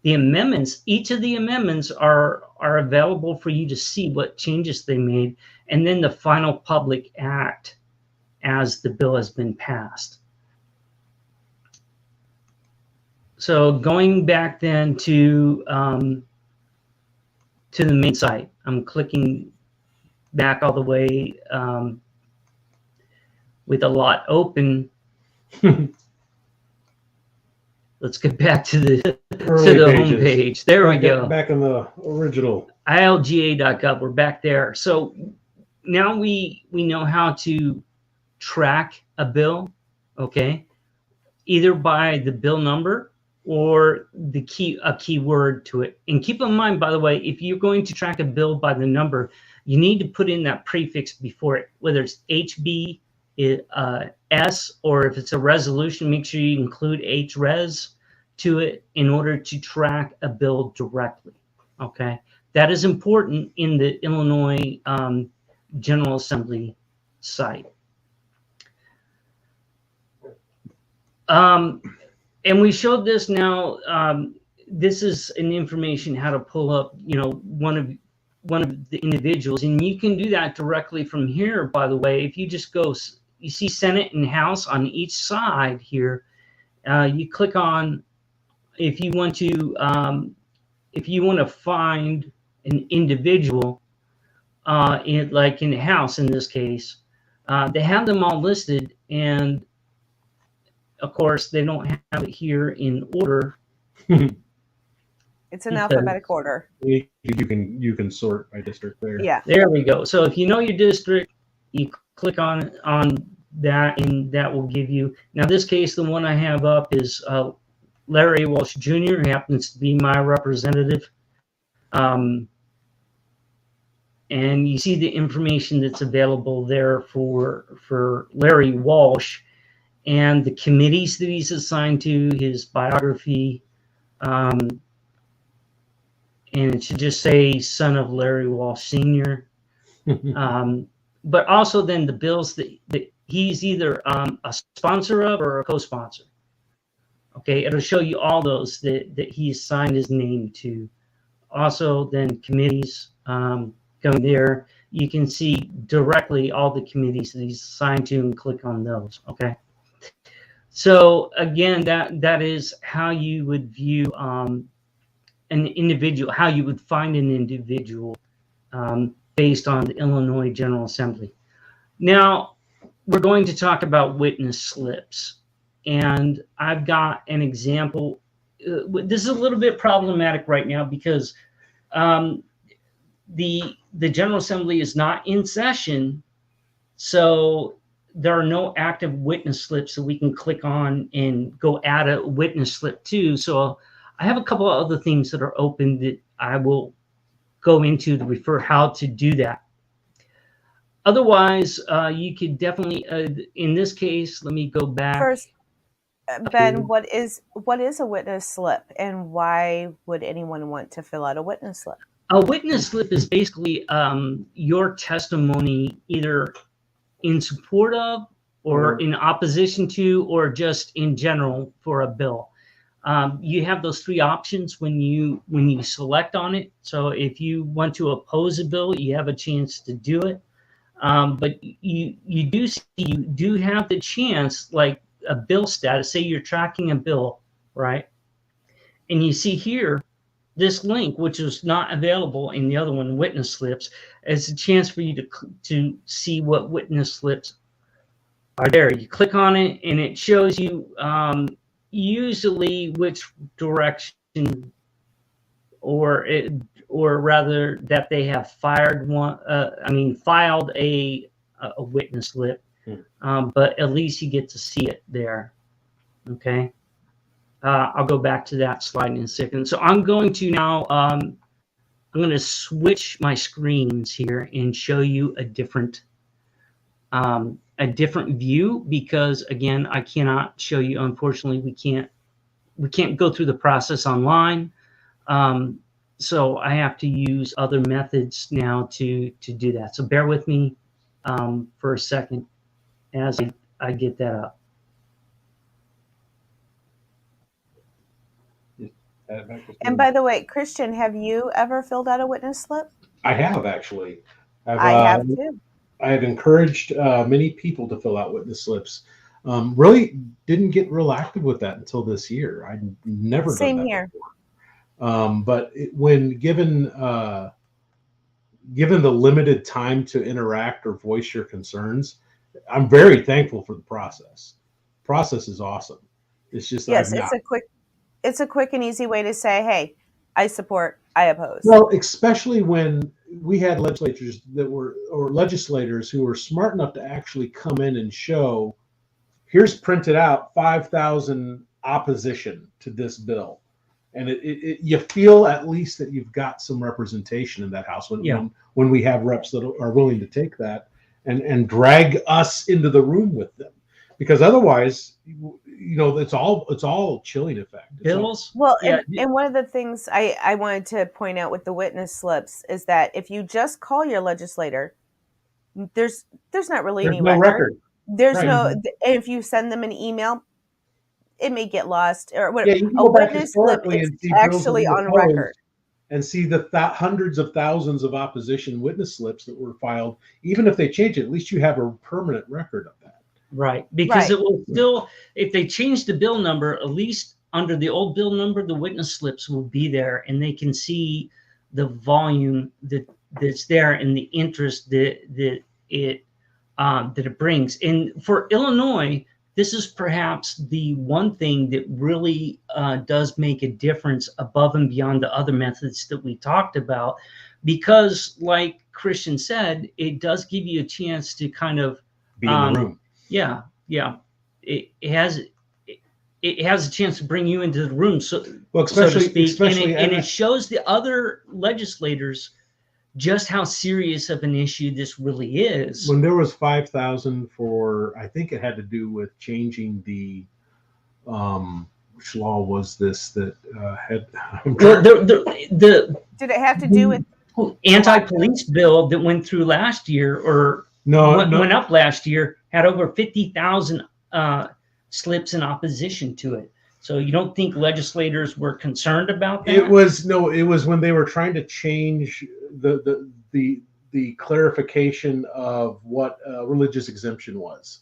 S4: The amendments, each of the amendments are available for you to see what changes they made, and then the final public act as the bill has been passed. So going back then to the main site, I'm clicking back all the way with a lot open. Let's get back to the home page. There we go.
S3: Back on the original.
S4: ilga.gov. We're back there. So now we know how to track a bill, okay, either by the bill number or a keyword to it. And keep in mind, by the way, if you're going to track a bill by the number, you need to put in that prefix before it, whether it's HB, S, or if it's a resolution, make sure you include HRES to it in order to track a bill directly. Okay, that is important in the Illinois General Assembly site. And we showed this now. This is an information how to pull up, one of the individuals, and you can do that directly from here. By the way, if you just go, you see Senate and House on each side here. You click on if you want to find an individual, like in the House in this case, they have them all listed, and of course they don't have it here in order.
S1: It's in alphabetical order.
S3: You can sort by district there.
S1: Yeah.
S4: There we go. So if you know your district, you click on that, and that will give you. Now, this case, the one I have up is Larry Walsh Jr., who happens to be my representative. And you see the information that's available there for Larry Walsh and the committees that he's assigned to, his biography. And it should just say son of Larry Walsh Sr. But also then the bills that he's either a sponsor of or a co-sponsor. Okay, it'll show you all those that he's signed his name to. Also then committees going there. You can see directly all the committees that he's assigned to and click on those. Okay. So again, that is how you would view an individual, how you would find an individual based on the Illinois General Assembly. Now, we're going to talk about witness slips. And I've got an example. This is a little bit problematic right now because the General Assembly is not in session. So there are no active witness slips that we can click on and go add a witness slip to. So I have a couple of other things that are open that I will go into to refer how to do that. Otherwise, you could definitely, in this case, let me go back.
S1: First, Ben, what is a witness slip, and why would anyone want to fill out a witness slip?
S4: A witness slip is basically your testimony either in support of or in opposition to or just in general for a bill. You have those three options when you select on it. So if you want to oppose a bill, you have a chance to do it. But you do have the chance, like a bill status. Say you're tracking a bill, right? And you see here this link, which was not available in the other one, witness slips, as a chance for you to see what witness slips are there. You click on it, and it shows you usually which direction, or rather that they have filed a witness slip. But at least you get to see it there. Okay. I'll go back to that slide in a second. So I'm going to now, I'm going to switch my screens here and show you a different view, because again, I cannot show you, unfortunately, we can't go through the process online. So I have to use other methods now to do that. So bear with me for a second as I get that up.
S1: And by the way, Christian, have you ever filled out a witness slip?
S3: I have, actually.
S1: I have too.
S3: I have encouraged many people to fill out witness slips. Really didn't get real active with that until this year. I'd never done that
S1: here.
S3: before. But when given the limited time to interact or voice your concerns, I'm very thankful for the process. Process is awesome. It's just
S1: it's a quick and easy way to say, hey, I support, I oppose.
S3: Well, especially when we had legislators who were smart enough to actually come in and show, here's printed out 5,000 opposition to this bill. and you feel at least that you've got some representation in that House when we have reps that are willing to take that and drag us into the room with them, because otherwise, it's all chilling effect.
S4: Bills.
S1: Well, and one of the things I wanted to point out with the witness slips is that if you just call your legislator, there's not really any record. There's right. No, and if you send them an email, it may get lost or whatever.
S3: Yeah, a witness slip is
S1: actually on record.
S3: And see the hundreds of thousands of opposition witness slips that were filed. Even if they change it, at least you have a permanent record of that.
S4: Right, because it will still, if they change the bill number, at least under the old bill number, the witness slips will be there, and they can see the volume that's there and the interest that it brings. And for Illinois, this is perhaps the one thing that really does make a difference above and beyond the other methods that we talked about, because, like Christian said, it does give you a chance to kind of
S3: be in the room.
S4: Yeah. It has a chance to bring you into the room, so to speak, and it shows the other legislators just how serious of an issue this really is.
S3: When there was 5,000 for, I think it had to do with changing the, which law was this that had?
S1: Did it have to do with
S4: anti-police bill that went through last year, or went up last year? Had over 50,000 slips in opposition to it. So you don't think legislators were concerned about that?
S3: It was when they were trying to change the clarification of what religious exemption was.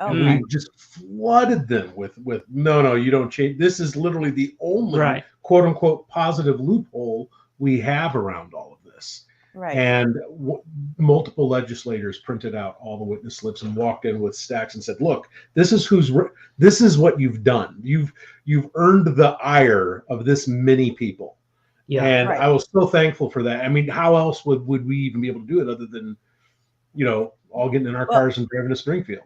S1: Okay.
S3: And we just flooded them with no, you don't change. This is literally the only quote unquote positive loophole we have around all of this.
S1: Right.
S3: And multiple legislators printed out all the witness slips and walked in with stacks and said, "Look, this is what you've done. You've earned the ire of this many people." Yeah. And I was so thankful for that. I mean, how else would we even be able to do it other than, all getting in our cars and driving to Springfield?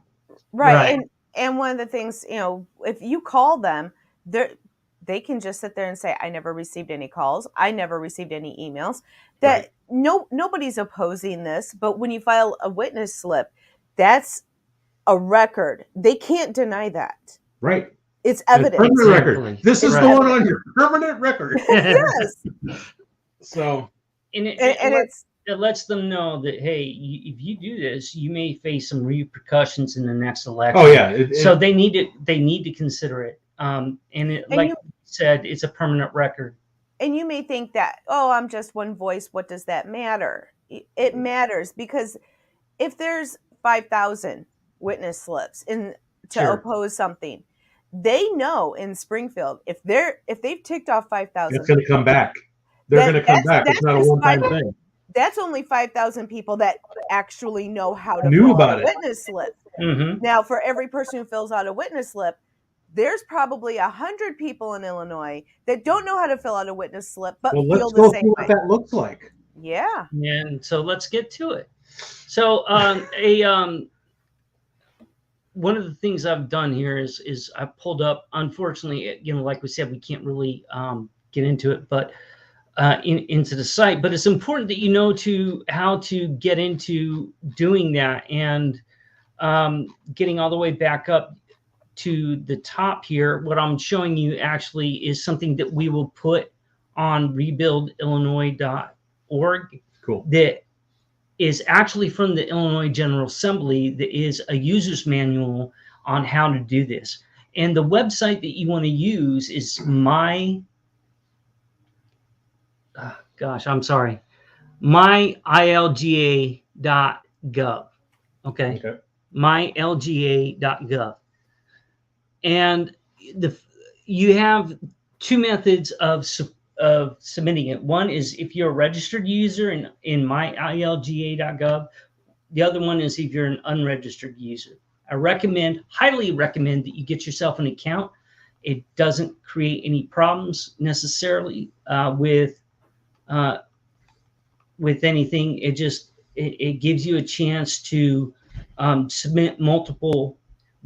S1: Right. And one of the things, if you call them, they can just sit there and say, "I never received any calls. I never received any emails." That nobody's opposing this, but when you file a witness slip, that's a record. They can't deny that.
S3: Right.
S1: It's evidence.
S3: Permanent record. This is the one on your permanent record.
S1: Yes.
S3: So,
S4: and it lets them know that, hey, if you do this, you may face some repercussions in the next election.
S3: Oh yeah.
S4: So they need to consider it. Like you said, it's a permanent record.
S1: And you may think that, I'm just one voice. What does that matter? It matters, because if there's 5,000 witness slips to oppose something, they know in Springfield, if they've ticked off 5,000,
S3: it's going to come back. They're going to come back. It's not a one-time thing.
S1: That's only 5,000 people that actually know how to
S3: fill
S1: out a witness slip.
S4: Mm-hmm.
S1: Now, for every person who fills out a witness slip, there's probably 100 people in Illinois that don't know how to fill out a witness slip, but feel the same way.
S3: What that looks like.
S1: Yeah.
S4: And so let's get to it. So one of the things I've done here is I pulled up, unfortunately, like we said, we can't really get into it, but into the site. But it's important that you know how to get into doing that, and getting all the way back up to the top here. What I'm showing you actually is something that we will put on rebuildillinois.org.
S3: Cool.
S4: That is actually from the Illinois General Assembly. That is a user's manual on how to do this. And the website that you want to use is myilga.gov. Okay. Mylga.gov. And you have two methods of submitting it. One is if you're a registered user in myilga.gov. The other one is if you're an unregistered user. I highly recommend that you get yourself an account. It doesn't create any problems necessarily with anything. It gives you a chance to submit multiple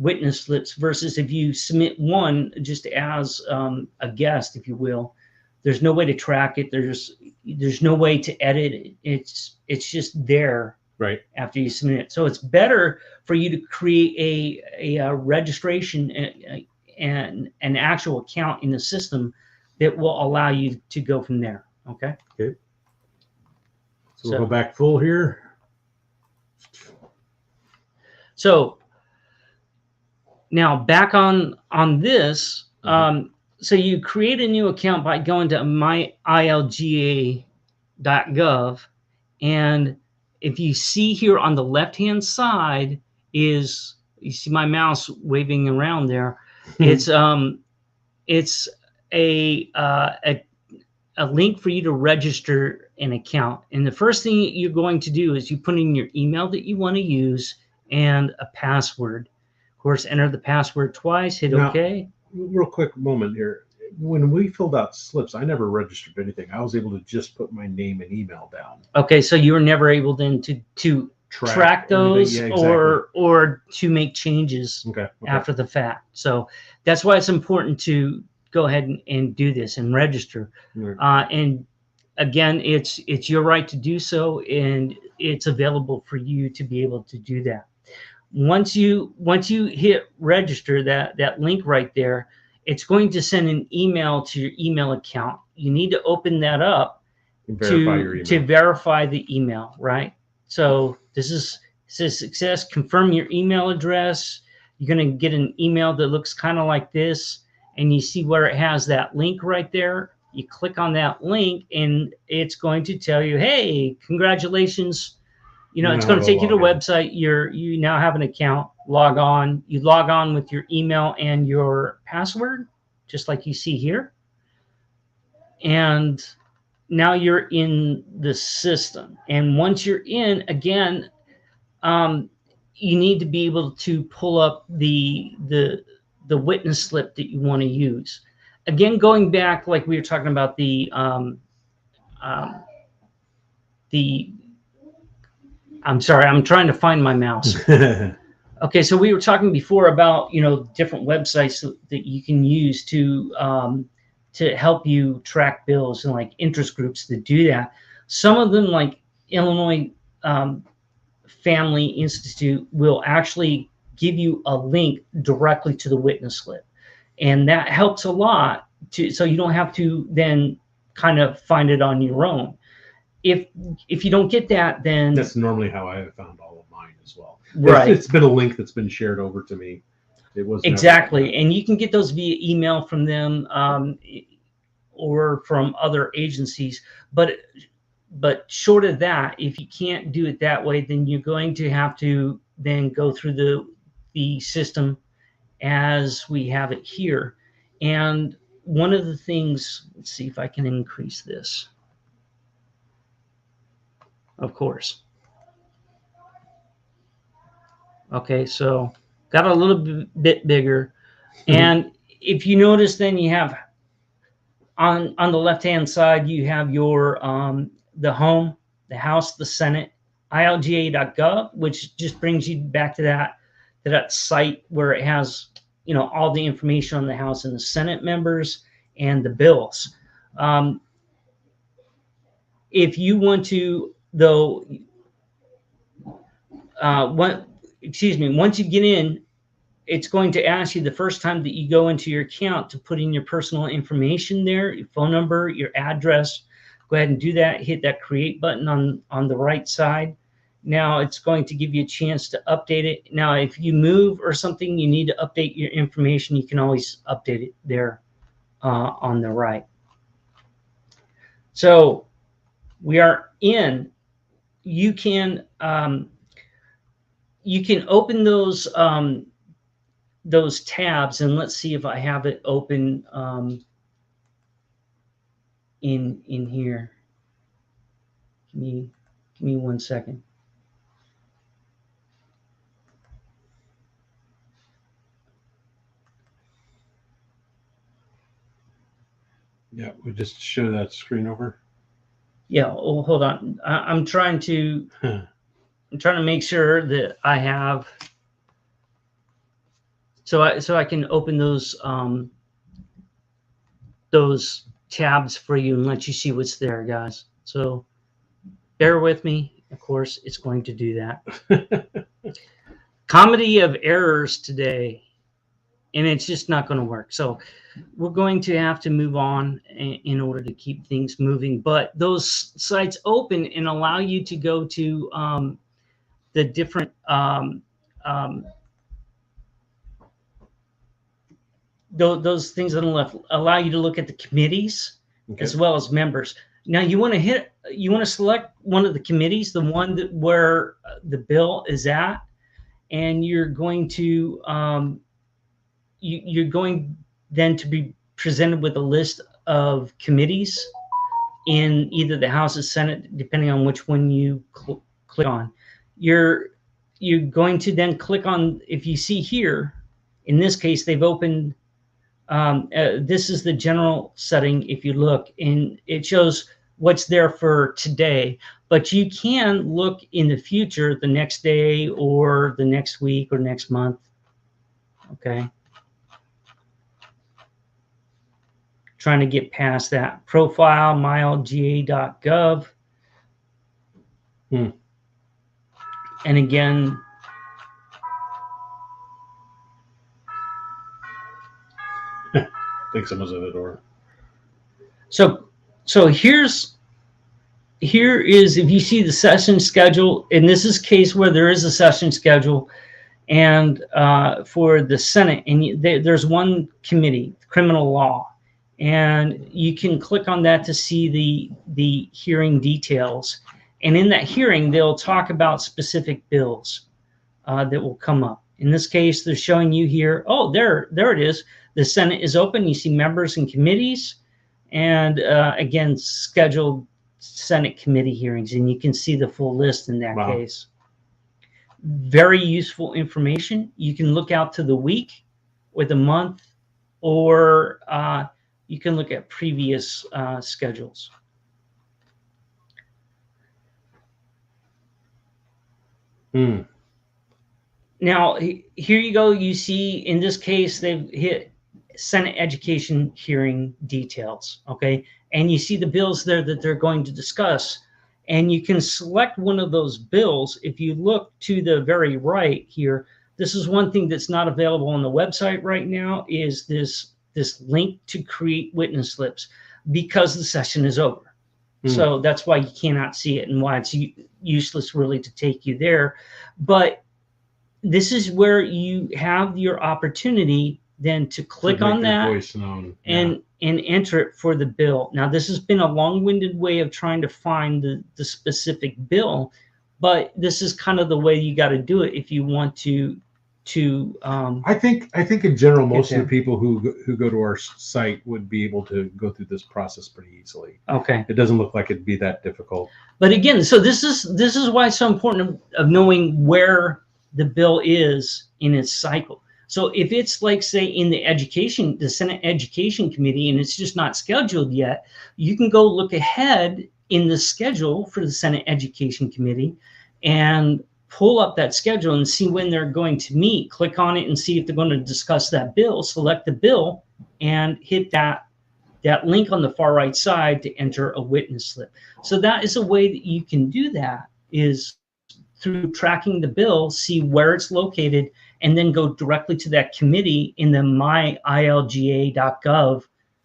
S4: witness slips, versus if you submit one just as a guest, if you will, There's no way to track it. There's no way to edit it. It's just there
S3: right
S4: after you submit it. So it's better for you to create a registration and an actual account in the system that will allow you to go from there. Okay.
S3: Okay. So we'll go back full here.
S4: So now back on this. So you create a new account by going to myilga.gov, and if you see here on the left-hand side is, you see my mouse waving around there. It's a link for you to register an account. And the first thing you're going to do is you put in your email that you want to use and a password. Of course, enter the password twice, hit OK.
S3: Real quick moment here. When we filled out slips, I never registered anything. I was able to just put my name and email down.
S4: Okay, so you were never able then to track those,
S3: exactly.
S4: or to make changes after the fact. So that's why it's important to go ahead and do this and register. And again, it's your right to do so, and it's available for you to be able to do that. Once you hit register, that link right there, it's going to send an email to your email account. You need to open that up to verify the email, right? So this says success, confirm your email address. You're going to get an email that looks kind of like this, and you see where it has that link right there. You click on that link, and it's going to tell you, hey, congratulations. It's going to take you to a website. You now have an account. Log on. You log on with your email and your password, just like you see here. And now you're in the system. And once you're in, again, you need to be able to pull up the witness slip that you want to use. Again, going back, like we were talking about I'm sorry, I'm trying to find my mouse. Okay, so we were talking before about different websites that you can use to help you track bills, and like interest groups that do that. Some of them, like Illinois Family Institute, will actually give you a link directly to the witness slip, and that helps a lot. So you don't have to then kind of find it on your own. If you don't get that, then
S3: that's normally how I have found all of mine as well.
S4: Right.
S3: It's been a link that's been shared over to me. It was
S4: exactly, and you can get those via email from them or from other agencies. But short of that, if you can't do it that way, then you're going to have to then go through the system as we have it here. And one of the things, let's see if I can increase this. Of course. Okay, so got a little bit bigger. And if you notice, then you have on the left-hand side, you have your the home, the House, the Senate, ilga.gov, which just brings you back to that site where it has all the information on the House and the Senate members and the bills. If you want to, though, once you get in, it's going to ask you the first time that you go into your account to put in your personal information there, your phone number, your address. Go ahead and do that. Hit that create button on the right side. Now it's going to give you a chance to update it. Now, if you move or something, you need to update your information. You can always update it there on the right. So we are in. You can open those tabs, and let's see if I have it open in here. Give me 1 second.
S3: Yeah, we just show that screen over.
S4: Yeah, oh, hold on. I'm trying to make sure that I have, so I can open those tabs for you and let you see what's there, guys. So bear with me. Of course, it's going to do that. Comedy of errors today, and it's just not going to work. So we're going to have to move on in order to keep things moving. But those sites open and allow you to go to the different those things on the left allow you to look at the committees as well as members. Now you want to select one of the committees, the one that where the bill is at, and you're going to you're going then to be presented with a list of committees in either the House or Senate, depending on which one you click on. You're going to then click on, if you see here, in this case, they've opened, this is the general setting. If you look, and it shows what's there for today, but you can look in the future, the next day or the next week or next month. Okay. Trying to get past that profile, mylga.gov. And again,
S3: I think someone's at the door.
S4: So here is, if you see the session schedule, in this is case where there is a session schedule, and for the Senate, and there's one committee, criminal law, and you can click on that to see the hearing details. And in that hearing, they'll talk about specific bills that will come up. In this case, they're showing you here, oh, there it is. The Senate is open. You see members and committees, and again, scheduled Senate committee hearings, and you can see the full list in that case. Very useful information. You can look out to the week or the month, or you can look at previous schedules. Now, here you go. You see, in this case, they've hit Senate education hearing details, okay? And you see the bills there that they're going to discuss. And you can select one of those bills. If you look to the very right here, this is one thing that's not available on the website right now, is this link to create witness slips, because the session is over. So that's why you cannot see it, and why it's useless really to take you there. But this is where you have your opportunity then to click on that and enter it for the bill. Now, this has been a long-winded way of trying to find the specific bill, but this is kind of the way you got to do it if you want to I think
S3: in general, most of the people who go to our site would be able to go through this process pretty easily.
S4: Okay.
S3: It doesn't look like it'd be that difficult.
S4: But again, so this is why it's so important of knowing where the bill is in its cycle. So if it's like, say, in the Senate Education Committee, and it's just not scheduled yet, you can go look ahead in the schedule for the Senate Education Committee and pull up that schedule and see when they're going to meet. Click on it and see if they're going to discuss that bill. Select the bill and hit that link on the far right side to enter a witness slip. So that is a way that you can do that, is through tracking the bill, see where it's located, and then go directly to that committee in the mylga.gov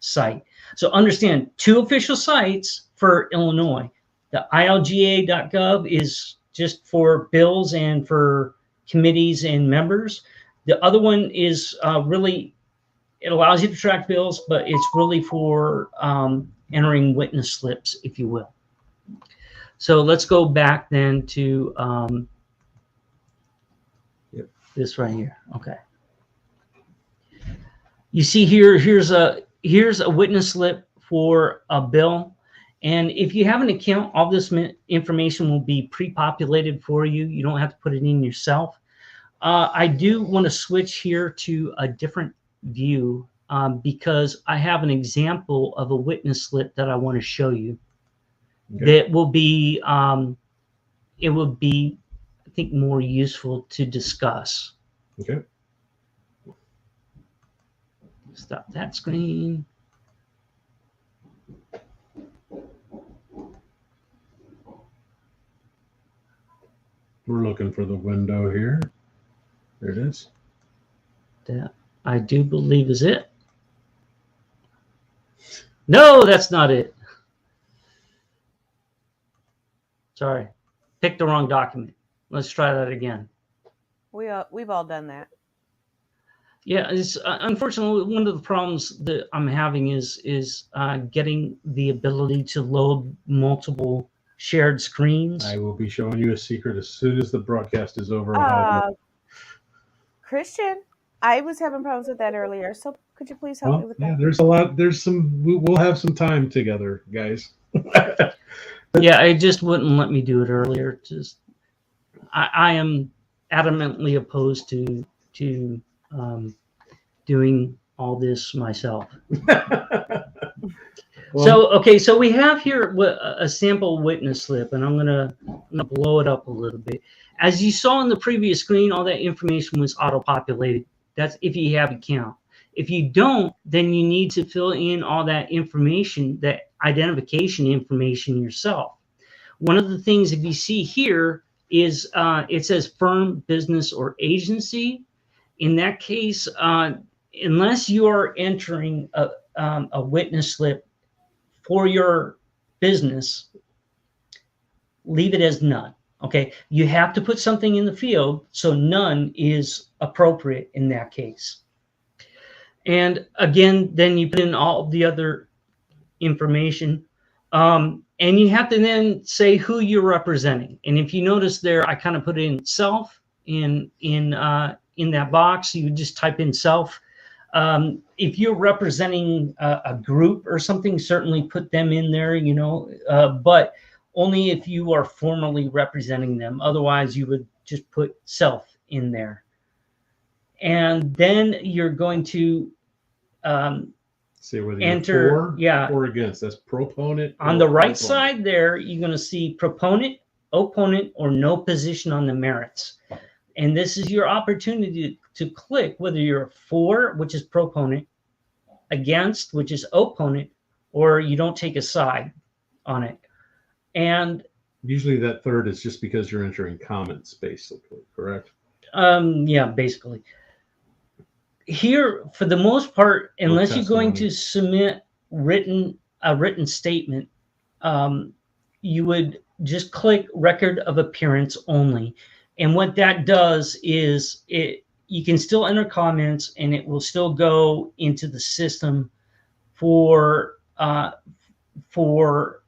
S4: site. So understand, two official sites for Illinois. The ilga.gov is just for bills and for committees and members. The other one is really, it allows you to track bills, but it's really for entering witness slips, if you will. So let's go back then to this right here. Okay. You see here, here's a witness slip for a bill. And if you have an account, all this information will be pre-populated for you. You don't have to put it in yourself. I do want to switch here to a different view because I have an example of a witness slip that I want to show you. Okay. That will be, it would be, I think, more useful to discuss.
S3: Okay.
S4: Stop that screen.
S3: We're looking for the window here. There it is.
S4: That I do believe is it. No, that's not it. Sorry. Picked the wrong document. Let's try that again.
S1: We've all done that.
S4: Yeah, it's unfortunately one of the problems that I'm having is getting the ability to load multiple shared screens.
S3: I will be showing you a secret as soon as the broadcast is over.
S1: Christian, I was having problems with that earlier, so could you please help me with that?
S3: Yeah, there's a lot. We'll have some time together, guys.
S4: Yeah, it just wouldn't let me do it earlier. Just I am adamantly opposed to doing all this myself. Well, so we have here a sample witness slip, and I'm gonna blow it up a little bit. As you saw on the previous screen, all that information was auto-populated. That's if you have an account. If you don't, then you need to fill in all that information, that identification information yourself. One of the things, if you see here, is it says firm, business, or agency. In that case, unless you are entering a witness slip for your business, leave it as none. Okay, you have to put something in the field, so none is appropriate in that case. And again, then you put in all the other information, and you have to then say who you're representing. And if you notice there, I kind of put in self in that box. You just type in self. If you're representing a group or something, certainly put them in there, but only if you are formally representing them. Otherwise, you would just put self in there. And then you're going to
S3: say whether
S4: enter,
S3: you're for or against. That's proponent.
S4: On the right side there, you're going to see proponent, opponent, or no position on the merits. And this is your opportunity to click whether you're for, which is proponent, against, which is opponent, or you don't take a side on it. And
S3: usually that third is just because you're entering comments, basically, correct?
S4: Yeah, basically. Here, for the most part, unless you're going to submit a written statement, you would just click record of appearance only. And what that does is you can still enter comments, and it will still go into the system for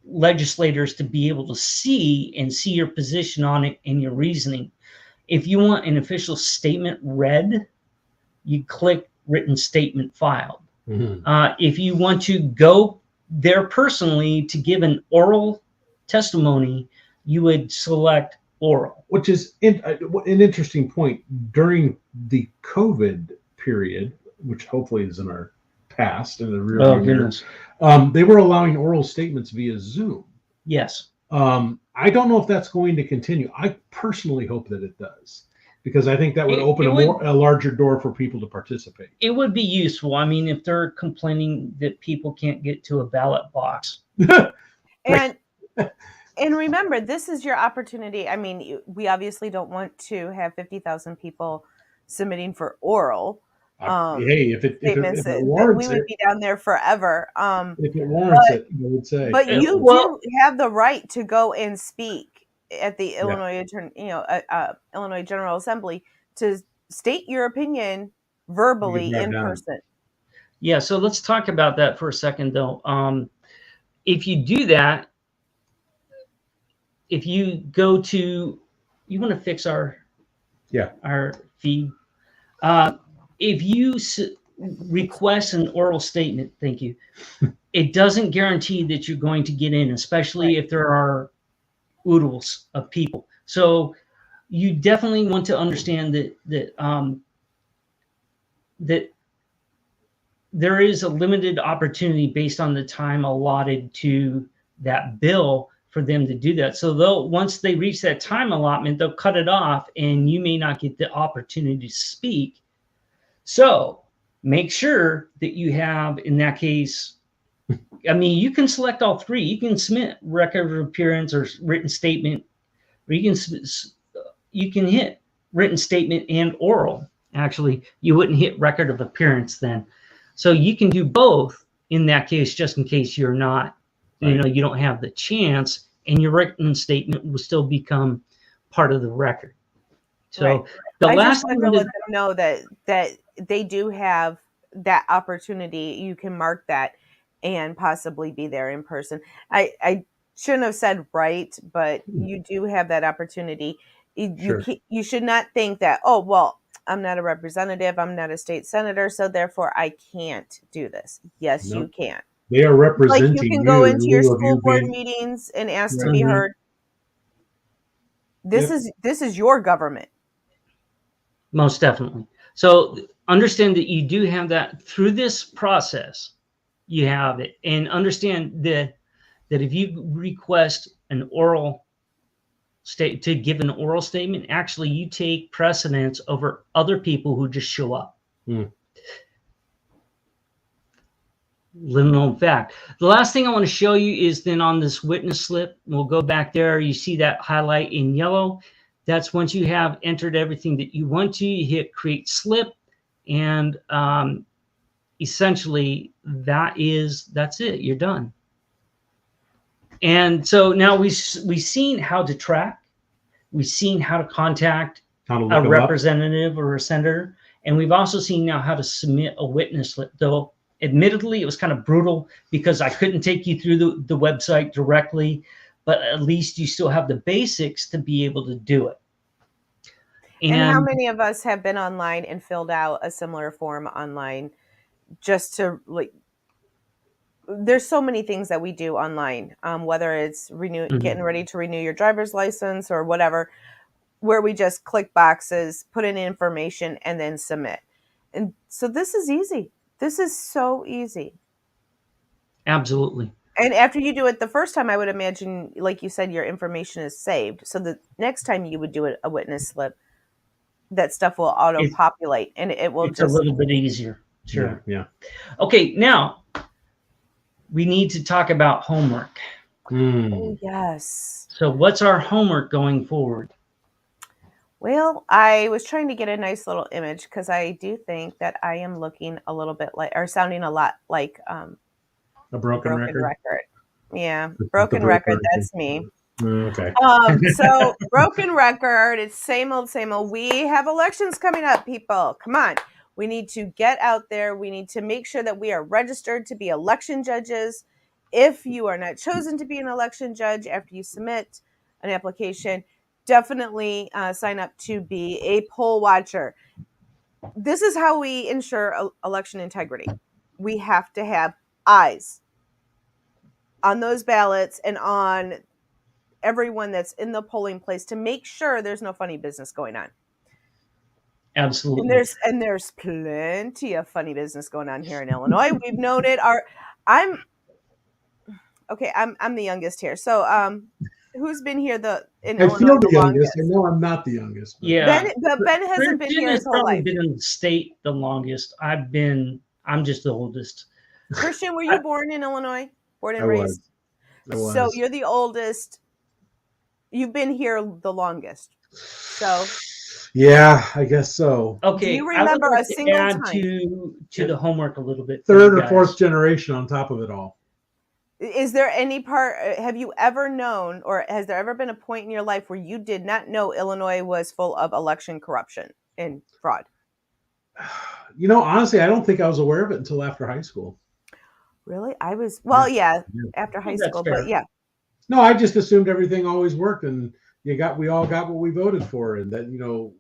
S4: legislators to be able to see your position on it and your reasoning. If you want an official statement read, you click written statement filed. Mm-hmm. If you want to go there personally to give an oral testimony, you would select oral.
S3: Which is an interesting point. During the COVID period, which hopefully is in our past, in the rear mirror, they were allowing oral statements via Zoom.
S4: Yes.
S3: I don't know if that's going to continue. I personally hope that it does, because I think that would open a larger door for people to participate.
S4: It would be useful. I mean, if they're complaining that people can't get to a ballot box.
S1: And remember, this is your opportunity. I mean, we obviously don't want to have 50,000 people submitting for oral.
S3: Hey, if it warrants
S1: we would be down there forever.
S3: If it warrants it, I would say.
S1: But you do have the right to go and speak at the Illinois General Assembly to state your opinion verbally in person.
S4: Yeah, so let's talk about that for a second, though. If you do that, if you go to, you want to fix our feed. If you request an oral statement, thank you. It doesn't guarantee that you're going to get in, especially if there are oodles of people. So you definitely want to understand that there is a limited opportunity based on the time allotted to that bill for them to do that. So once they reach that time allotment, they'll cut it off, and you may not get the opportunity to speak. So make sure that you have, in that case, I mean, you can select all three. You can submit record of appearance or written statement, or you you can hit written statement and oral. Actually, you wouldn't hit record of appearance then. So you can do both in that case, just in case you're not, you don't have the chance, and your written statement will still become part of the record. So the last
S1: thing to let them know that they do have that opportunity. You can mark that and possibly be there in person. I shouldn't have said right, but you do have that opportunity. You should not think that, oh, well, I'm not a representative, I'm not a state senator, so therefore I can't do this. Yes, you can.
S3: They are representing
S1: you can go into your school board meetings and ask to be heard. This is your government.
S4: Most definitely. So understand that you do have that through this process. You have it, and understand that if you request an oral to give an oral statement, actually you take precedence over other people who just show up. Little known fact. The last thing I want to show you is then on this witness slip. We'll go back there. You see that highlight in yellow. That's once you have entered everything that you want to, you hit create slip, and essentially that's it. You're done. And so now we've seen how to track, we've seen how to contact a representative or a senator, and we've also seen now how to submit a witness slip. Though admittedly it was kind of brutal because I couldn't take you through the website directly, but at least you still have the basics to be able to do it.
S1: And how many of us have been online and filled out a similar form online just to there's so many things that we do online, whether it's getting ready to renew your driver's license or whatever, where we just click boxes, put in information, and then submit. And so this is easy. This is so easy.
S4: Absolutely.
S1: And after you do it the first time, I would imagine, like you said, your information is saved. So the next time you would do a witness slip, that stuff will auto-populate, and it will
S4: it's a little bit easier. Sure.
S3: Yeah.
S4: Okay, now we need to talk about homework.
S1: Oh, yes.
S4: So what's our homework going forward?
S1: Well, I was trying to get a nice little image because I do think that I am looking a little bit like, or sounding a lot like
S3: a broken record.
S1: Yeah, broken record. That's me.
S3: Okay.
S1: So broken record. It's same old, same old. We have elections coming up, people. Come on. We need to get out there. We need to make sure that we are registered to be election judges. If you are not chosen to be an election judge after you submit an application, definitely sign up to be a poll watcher. This is how we ensure election integrity. We have to have eyes on those ballots and on everyone that's in the polling place to make sure there's no funny business going on.
S4: Absolutely.
S1: And there's plenty of funny business going on here in Illinois. We've noted I'm the youngest here. So who's been here in Illinois
S3: feel the youngest. I know I'm not the youngest.
S4: But. Yeah.
S1: Ben hasn't been here his whole life.
S4: Been in the state the longest. I'm just the oldest.
S1: Christian, were you born in Illinois? Born and raised? I was. So you're the oldest. You've been here the longest. So
S3: yeah, I guess so.
S4: Okay.
S1: Do you remember a single time?
S4: To the homework a little bit.
S3: Third or fourth generation on top of it all.
S1: Is there any part, have you ever known, or has there ever been a point in your life where you did not know Illinois was full of election corruption and fraud?
S3: Honestly, I don't think I was aware of it until after high school.
S1: Really? I was, after high school, but yeah.
S3: No, I just assumed everything always worked, and we all got what we voted for, and that,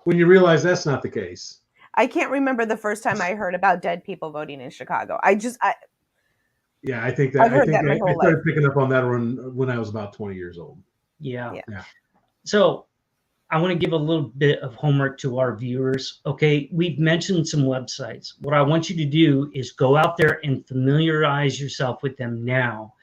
S3: when you realize that's not the case.
S1: I can't remember the first time I heard about dead people voting in Chicago. I think that I started picking up on that when I was about 20 years old.
S4: Yeah. So I want to give a little bit of homework to our viewers. Okay, we've mentioned some websites. What I want you to do is go out there and familiarize yourself with them now.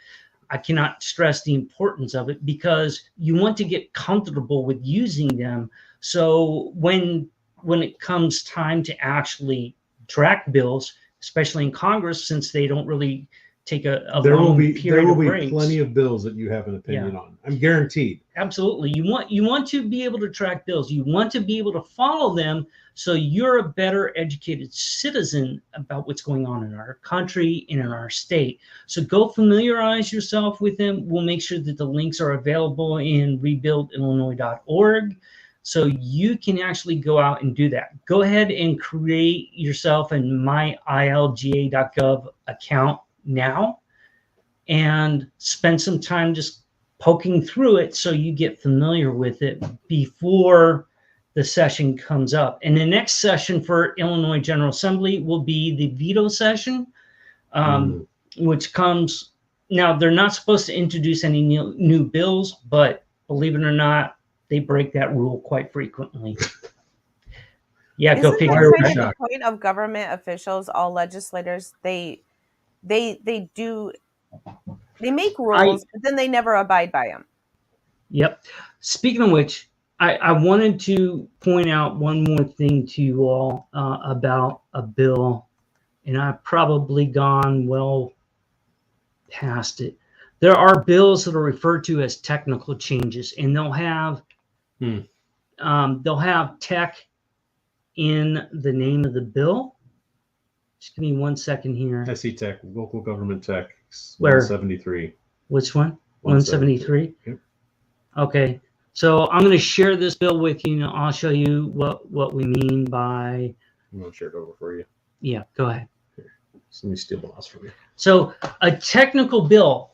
S4: I cannot stress the importance of it because you want to get comfortable with using them. So when it comes time to actually track bills, especially in Congress, since they don't really take a
S3: there will
S4: long
S3: be
S4: period
S3: there will
S4: of
S3: be
S4: breaks.
S3: plenty of bills that you have an opinion on. I'm guaranteed.
S4: Absolutely. You want to be able to track bills. You want to be able to follow them so you're a better educated citizen about what's going on in our country and in our state. So go familiarize yourself with them. We'll make sure that the links are available in rebuildillinois.org so you can actually go out and do that. Go ahead and create yourself a myilga.gov account now and spend some time just poking through it so you get familiar with it before the session comes up. And the next session for Illinois General Assembly will be the veto session, which comes now. They're not supposed to introduce any new bills, but believe it or not, they break that rule quite frequently. Yeah,
S1: Isn't
S4: go
S1: that
S4: figure.
S1: kind of the point of government officials, all legislators? They make rules, but then they never abide by them.
S4: Yep. Speaking of which, I wanted to point out one more thing to you all about a bill, and I've probably gone well past it. There are bills that are referred to as technical changes, and they'll have tech in the name of the bill. Just give me 1 second here.
S3: SE Tech, local government tech,
S4: Where?
S3: 173.
S4: Which one? 173?
S3: Yep.
S4: Okay. So I'm going to share this bill with you, and I'll show you what we mean by.
S3: I'm going to share it over for you.
S4: Yeah, go ahead.
S3: Here. So let me steal the mouse from you.
S4: So a technical bill,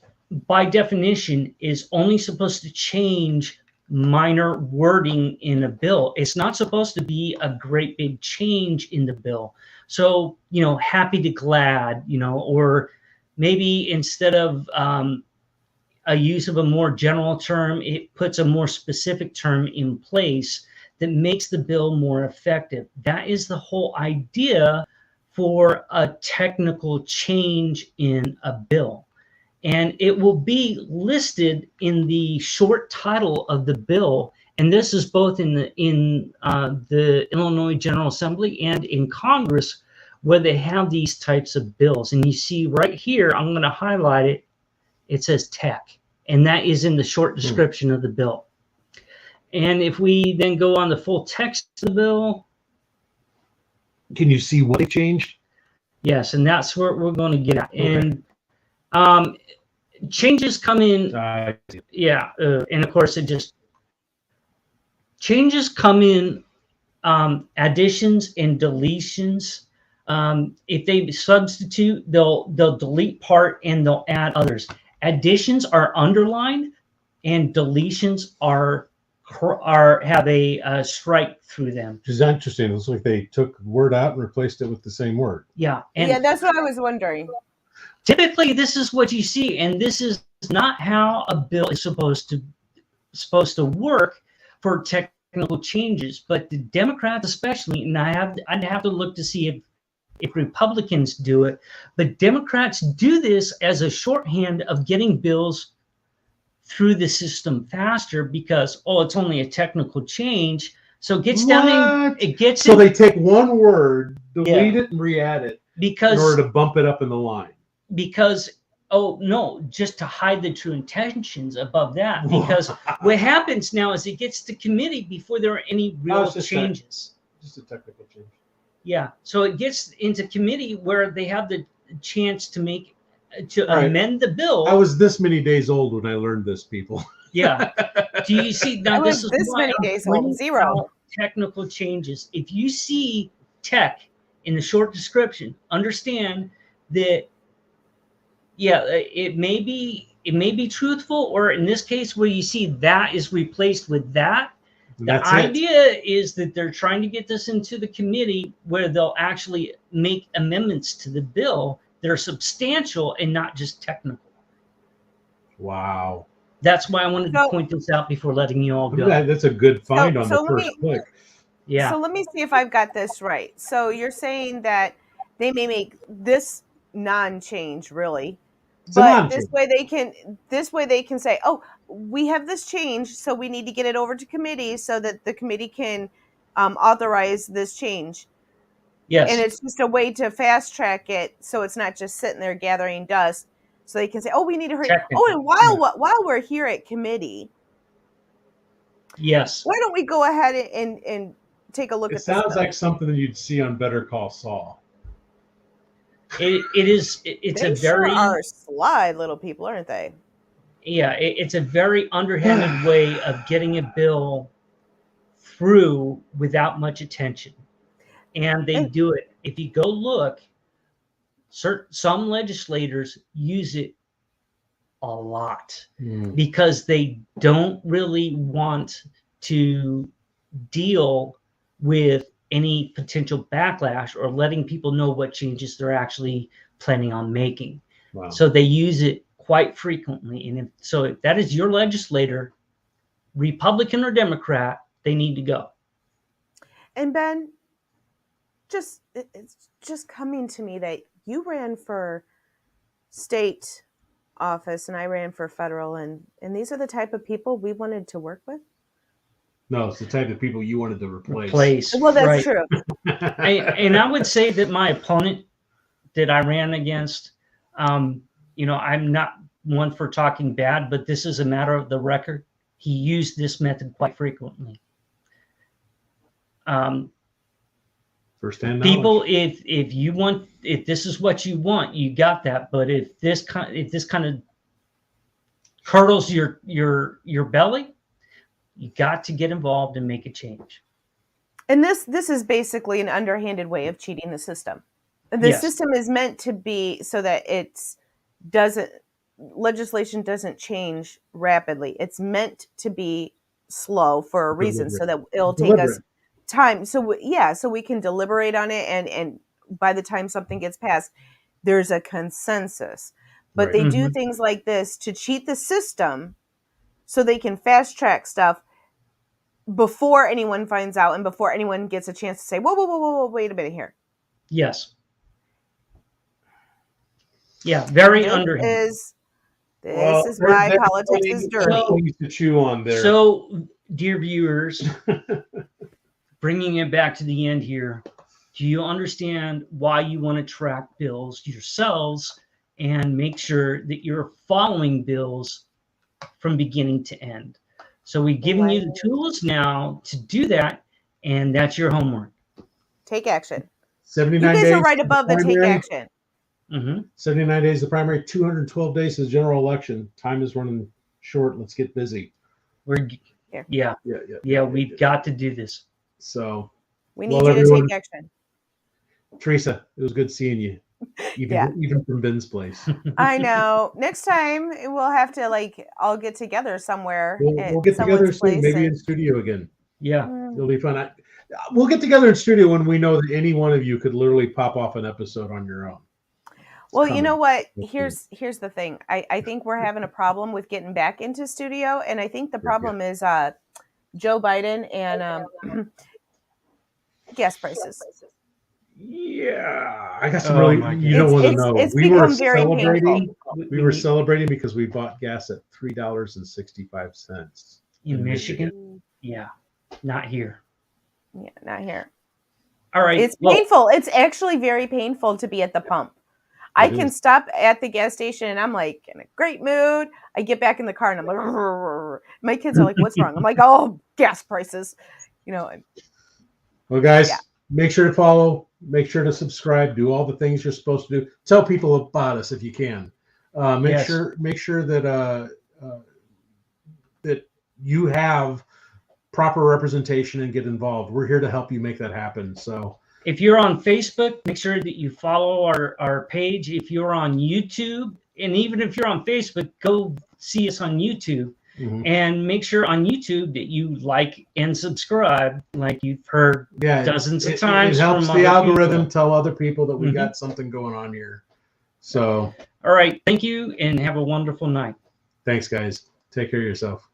S4: by definition, is only supposed to change minor wording in a bill. It's not supposed to be a great big change in the bill. So, happy to glad, or maybe instead of a use of a more general term, it puts a more specific term in place that makes the bill more effective. That is the whole idea for a technical change in a bill. And it will be listed in the short title of the bill. And this is both in the Illinois General Assembly and in Congress, where they have these types of bills. And you see right here, I'm going to highlight it. It says tech, and that is in the short description of the bill. And if we then go on the full text of the bill.
S3: Can you see what they changed?
S4: Yes, and that's where we're going to get at. Okay. And changes come in. And of course, changes come in additions and deletions. If they substitute, they'll delete part and they'll add others. Additions are underlined, and deletions have a strike through them.
S3: Which is interesting. It looks like they took word out and replaced it with the same word.
S4: Yeah,
S1: that's what I was wondering.
S4: Typically, this is what you see, and this is not how a bill is supposed to work for technical changes. But the Democrats, especially, and I'd have to look to see if Republicans do it, but Democrats do this as a shorthand of getting bills through the system faster because it's only a technical change. So it gets down in,
S3: they take one word, delete it, and re-add it in order to bump it up in the line.
S4: Because just to hide the true intentions above that. Because what happens now is it gets to committee before there are any real changes.
S3: Just a technical change.
S4: Yeah, so it gets into committee where they have the chance to amend the bill.
S3: I was this many days old when I learned this, people.
S4: Yeah. Do you see? Now,
S1: this many days old. 0.
S4: Technical changes. If you see tech in the short description, understand that. Yeah, it may be truthful, or in this case, where you see that is replaced with that. The idea is that they're trying to get this into the committee where they'll actually make amendments to the bill that are substantial and not just technical.
S3: Wow.
S4: That's why I wanted to point this out before letting you all go.
S3: That's a good find on the first click.
S4: Yeah.
S1: So let me see if I've got this right. So you're saying that they may make this non-change really, but this way they can say, we have this change, so we need to get it over to committee so that the committee can authorize this change.
S4: Yes.
S1: And it's just a way to fast track it so it's not just sitting there gathering dust. so they can say, "Oh, we need to hurry."
S4: Technically,
S1: Oh, and while we're here at committee,
S4: yes,
S1: why don't we go ahead and take a look
S3: It
S1: at this?
S3: sounds like something that you'd see on Better Call Saul.
S4: it's
S1: They
S4: a very
S1: sure are sly little people, aren't they?
S4: it's a very underhanded way of getting a bill through without much attention, and they do it. If you go look, some legislators use it a lot because they don't really want to deal with any potential backlash or letting people know what changes they're actually planning on making.
S3: Wow.
S4: So they use it quite frequently. And if that is your legislator, Republican or Democrat, they need to go.
S1: And Ben, it's just coming to me that you ran for state office and I ran for federal, and these are the type of people we wanted to work with.
S3: No, it's the type of people you wanted to replace.
S1: Well, that's
S4: right.
S1: true.
S4: And I would say that my opponent that I ran against, I'm not one for talking bad, but this is a matter of the record. He used this method quite frequently.
S3: First-hand knowledge.
S4: People, if this is what you want, you got that. But if this kind of curdles your belly, you got to get involved and make a change.
S1: And this is basically an underhanded way of cheating the system. The system is meant to be so that legislation doesn't change rapidly. It's meant to be slow for a reason, so that it'll take us time. So we can deliberate on it, and by the time something gets passed, there's a consensus. But they do things like this to cheat the system so they can fast track stuff before anyone finds out and before anyone gets a chance to say, whoa, wait a minute here.
S4: Yes. Yeah, very underhanded.
S1: This is why politics is dirty.
S3: To chew on there.
S4: So, dear viewers, bringing it back to the end here, do you understand why you want to track bills yourselves and make sure that you're following bills from beginning to end? So we've given you the tools now to do that, and that's your homework.
S1: Take action.
S3: 79
S1: days. You guys are right
S3: days
S1: above the take action.
S3: 79 days the primary, 212 days to the general election. Time is running short. Let's get busy.
S4: We've got to do this.
S3: So
S1: we need you to take action.
S3: Teresa, it was good seeing you. Even from Ben's place.
S1: I know. Next time we'll have to all get together somewhere.
S3: We'll get together soon, maybe in studio again.
S4: Yeah,
S3: it'll be fun. We'll get together in studio when we know that any one of you could literally pop off an episode on your own.
S1: Well, you know what? Here's the thing. I think we're having a problem with getting back into studio, and I think the problem is Joe Biden and gas prices.
S3: Yeah, I got some you don't want to know. We were celebrating because we bought gas at $3.65
S4: in Michigan. Yeah, not here.
S1: Yeah, not here.
S4: All right,
S1: it's painful. It's actually very painful to be at the pump. I can stop at the gas station and I'm like in a great mood. I get back in the car and I'm like, my kids are like, "What's wrong?" I'm like, "Oh, gas prices."
S3: Well, guys, make sure to follow. Make sure to subscribe. Do all the things you're supposed to do. Tell people about us if you can. Make sure that that you have proper representation and get involved. We're here to help you make that happen. So
S4: if you're on Facebook, make sure that you follow our page. If you're on YouTube, and even if you're on Facebook, go see us on YouTube. And make sure on YouTube that you like and subscribe, like you've heard dozens of times.
S3: It helps the algorithm tell other people that we got something going on here. So,
S4: all right. Thank you and have a wonderful night.
S3: Thanks, guys. Take care of yourself.